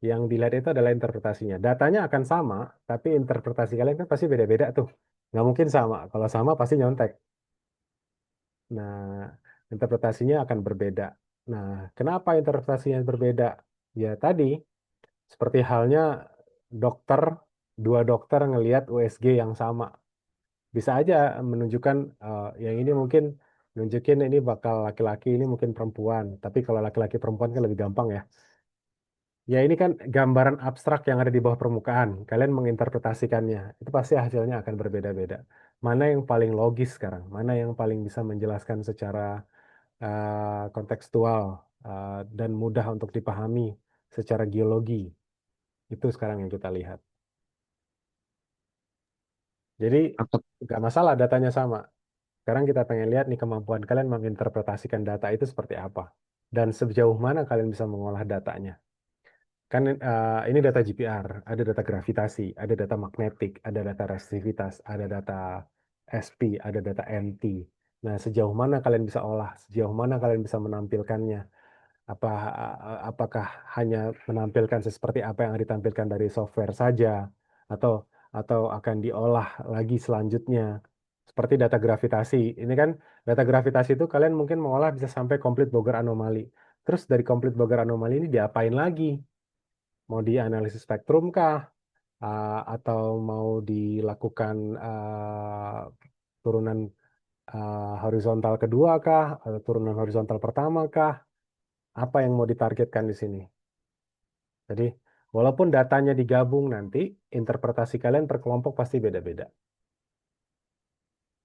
[SPEAKER 1] Yang dilihat itu adalah interpretasinya. Datanya akan sama, tapi interpretasi kalian kan pasti beda-beda tuh. Nggak mungkin sama. Kalau sama pasti nyontek. Nah, interpretasinya akan berbeda. Nah, kenapa interpretasinya berbeda? Ya tadi, seperti halnya dokter, dua dokter ngelihat USG yang sama. Bisa aja menunjukkan yang ini mungkin nunjukin ini bakal laki-laki, ini mungkin perempuan. Tapi kalau laki-laki perempuan kan lebih gampang ya. Ya ini kan gambaran abstrak yang ada di bawah permukaan. Kalian menginterpretasikannya. Itu pasti hasilnya akan berbeda-beda. Mana yang paling logis sekarang? Mana yang paling bisa menjelaskan secara kontekstual dan mudah untuk dipahami secara geologi? Itu sekarang yang kita lihat. Jadi
[SPEAKER 3] Apa
[SPEAKER 1] nggak masalah datanya sama. Sekarang kita pengen lihat nih kemampuan kalian menginterpretasikan data itu seperti apa. Dan sejauh mana kalian bisa mengolah datanya. Kan ini data GPR, ada data gravitasi, ada data magnetik, ada data resistivitas, ada data SP, ada data MT. Nah, sejauh mana kalian bisa olah, sejauh mana kalian bisa menampilkannya? Apakah hanya menampilkan seperti apa yang ditampilkan dari software saja, atau akan diolah lagi selanjutnya? Seperti data gravitasi. Ini kan data gravitasi itu kalian mungkin mengolah bisa sampai complete Boger anomali. Terus dari complete Boger anomali ini diapain lagi? Mau dianalisis spektrum kah? atau mau dilakukan turunan horizontal kedua kah, atau turunan horizontal pertama kah, apa yang mau ditargetkan di sini. Jadi, walaupun datanya digabung nanti, interpretasi kalian per kelompok pasti beda-beda.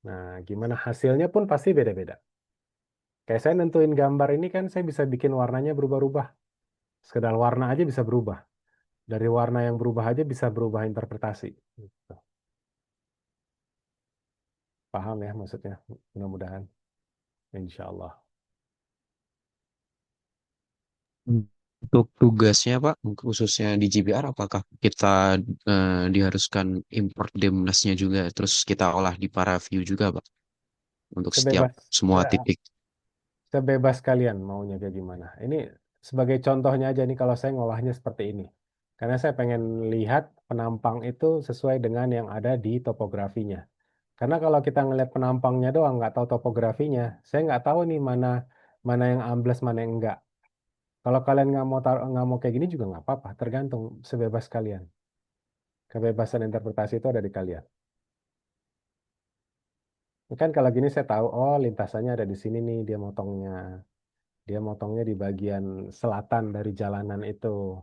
[SPEAKER 1] Nah, gimana hasilnya pun pasti beda-beda. Kayak saya nentuin gambar ini kan, saya bisa bikin warnanya berubah-ubah. Sekedar warna aja bisa berubah. Dari warna yang berubah aja bisa berubah interpretasi. Gitu. Paham ya maksudnya? Mudah-mudahan. Insya Allah.
[SPEAKER 3] Untuk tugasnya Pak, khususnya di GPR, apakah kita diharuskan import demnasnya juga, terus kita olah di Paraview juga Pak, untuk setiap
[SPEAKER 1] Sebebas,
[SPEAKER 3] semua
[SPEAKER 1] ya,
[SPEAKER 3] titik.
[SPEAKER 1] sebebas kalian maunya kayak gimana. Ini sebagai contohnya aja nih kalau saya ngolahnya seperti ini. Karena saya pengen lihat penampang itu sesuai dengan yang ada di topografinya. Karena kalau kita ngelihat penampangnya doang, nggak tahu topografinya, saya nggak tahu nih mana mana yang ambles, mana yang enggak. Kalau kalian nggak mau kayak gini juga nggak apa-apa, tergantung sebebas kalian. Kebebasan interpretasi itu ada di kalian. Kan kalau gini saya tahu, oh lintasannya ada di sini nih, dia motongnya. Dia motongnya di bagian selatan dari jalanan itu.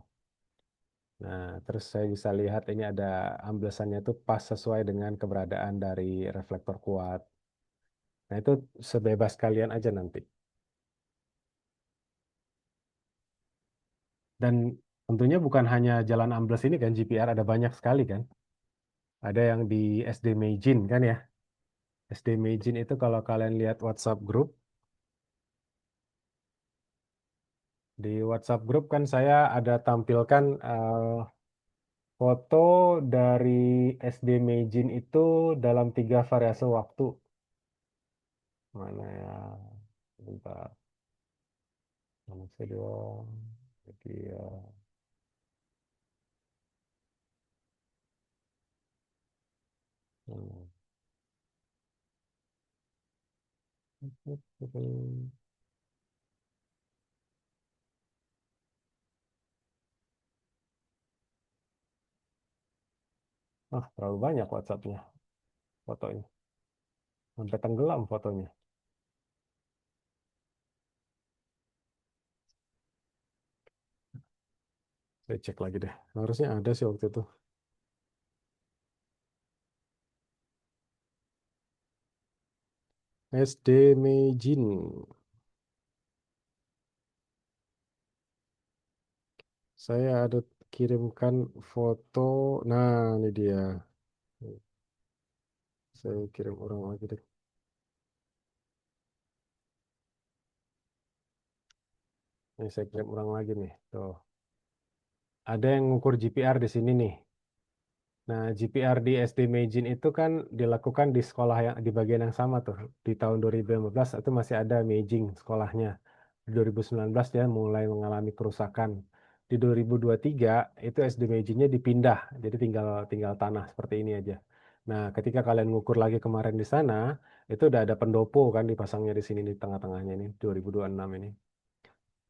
[SPEAKER 1] Nah, terus saya bisa lihat ini ada amblesannya tuh pas sesuai dengan keberadaan dari reflektor kuat. Nah, itu sebebas kalian aja nanti. Dan tentunya bukan hanya jalan ambles ini kan, GPR ada banyak sekali kan. Ada yang di SD Meijin kan ya. SD Meijin itu kalau kalian lihat WhatsApp grup, di WhatsApp grup kan saya ada tampilkan foto dari SD Meijin itu dalam 3 variase waktu. Mana ya? Bentar. Mana sih dong? Jadi ya. Hmm. Ah, terlalu banyak WhatsApp-nya, fotonya. Sampai tenggelam fotonya. Saya cek lagi deh. Harusnya ada sih waktu itu. SD Meijin. Saya ada kirimkan foto. Nah, ini dia. Saya kirim orang lagi deh. Ini saya kirim orang lagi nih. Tuh. Ada yang ngukur GPR di sini nih. Nah, GPR di SD Meijin itu kan dilakukan di sekolah yang di bagian yang sama tuh. Di tahun 2015 itu masih ada Meijing sekolahnya. Di 2019 dia mulai mengalami kerusakan. Di 2023 itu SD Meijinnya dipindah, jadi tinggal tinggal tanah seperti ini aja. Nah, ketika kalian ngukur lagi kemarin di sana, itu udah ada pendopo kan dipasangnya di sini di tengah-tengahnya ini 2026 ini.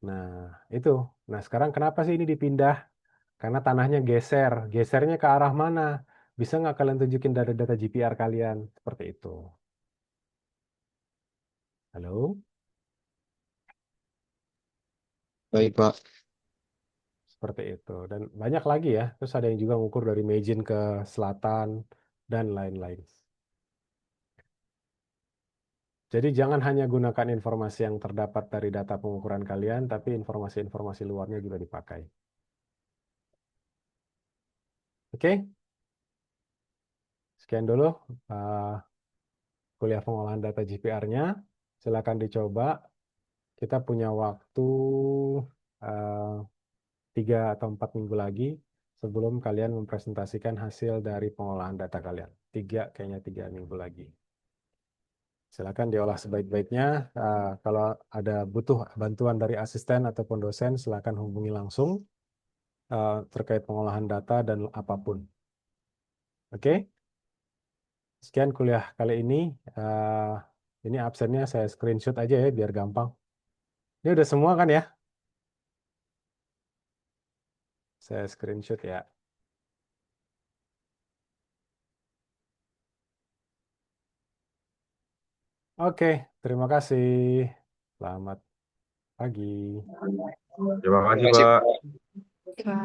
[SPEAKER 1] Nah, itu. Nah, sekarang kenapa sih ini dipindah? Karena tanahnya geser. Gesernya ke arah mana? Bisa nggak kalian tunjukin data-data GPR kalian? Seperti itu. Halo?
[SPEAKER 3] Baik Pak.
[SPEAKER 1] Seperti itu. Dan banyak lagi ya. Terus ada yang juga ngukur dari Meijin ke selatan dan lain-lain. Jadi jangan hanya gunakan informasi yang terdapat dari data pengukuran kalian, tapi informasi-informasi luarnya juga dipakai. Oke? Sekian dulu kuliah pengolahan data GPR-nya. Silakan dicoba. Kita punya waktu eh, 3 atau 4 minggu lagi sebelum kalian mempresentasikan hasil dari pengolahan data kalian. Kayaknya 3 minggu lagi. Silakan diolah sebaik-baiknya. Kalau ada butuh bantuan dari asisten ataupun dosen, silakan hubungi langsung terkait pengolahan data dan apapun. Oke, sekian kuliah kali ini. Eh, ini absennya saya screenshot aja ya biar gampang. Ini udah semua kan ya? Saya screenshot ya. Oke, terima kasih. Selamat pagi.
[SPEAKER 2] Terima kasih, Pak.
[SPEAKER 4] Pak.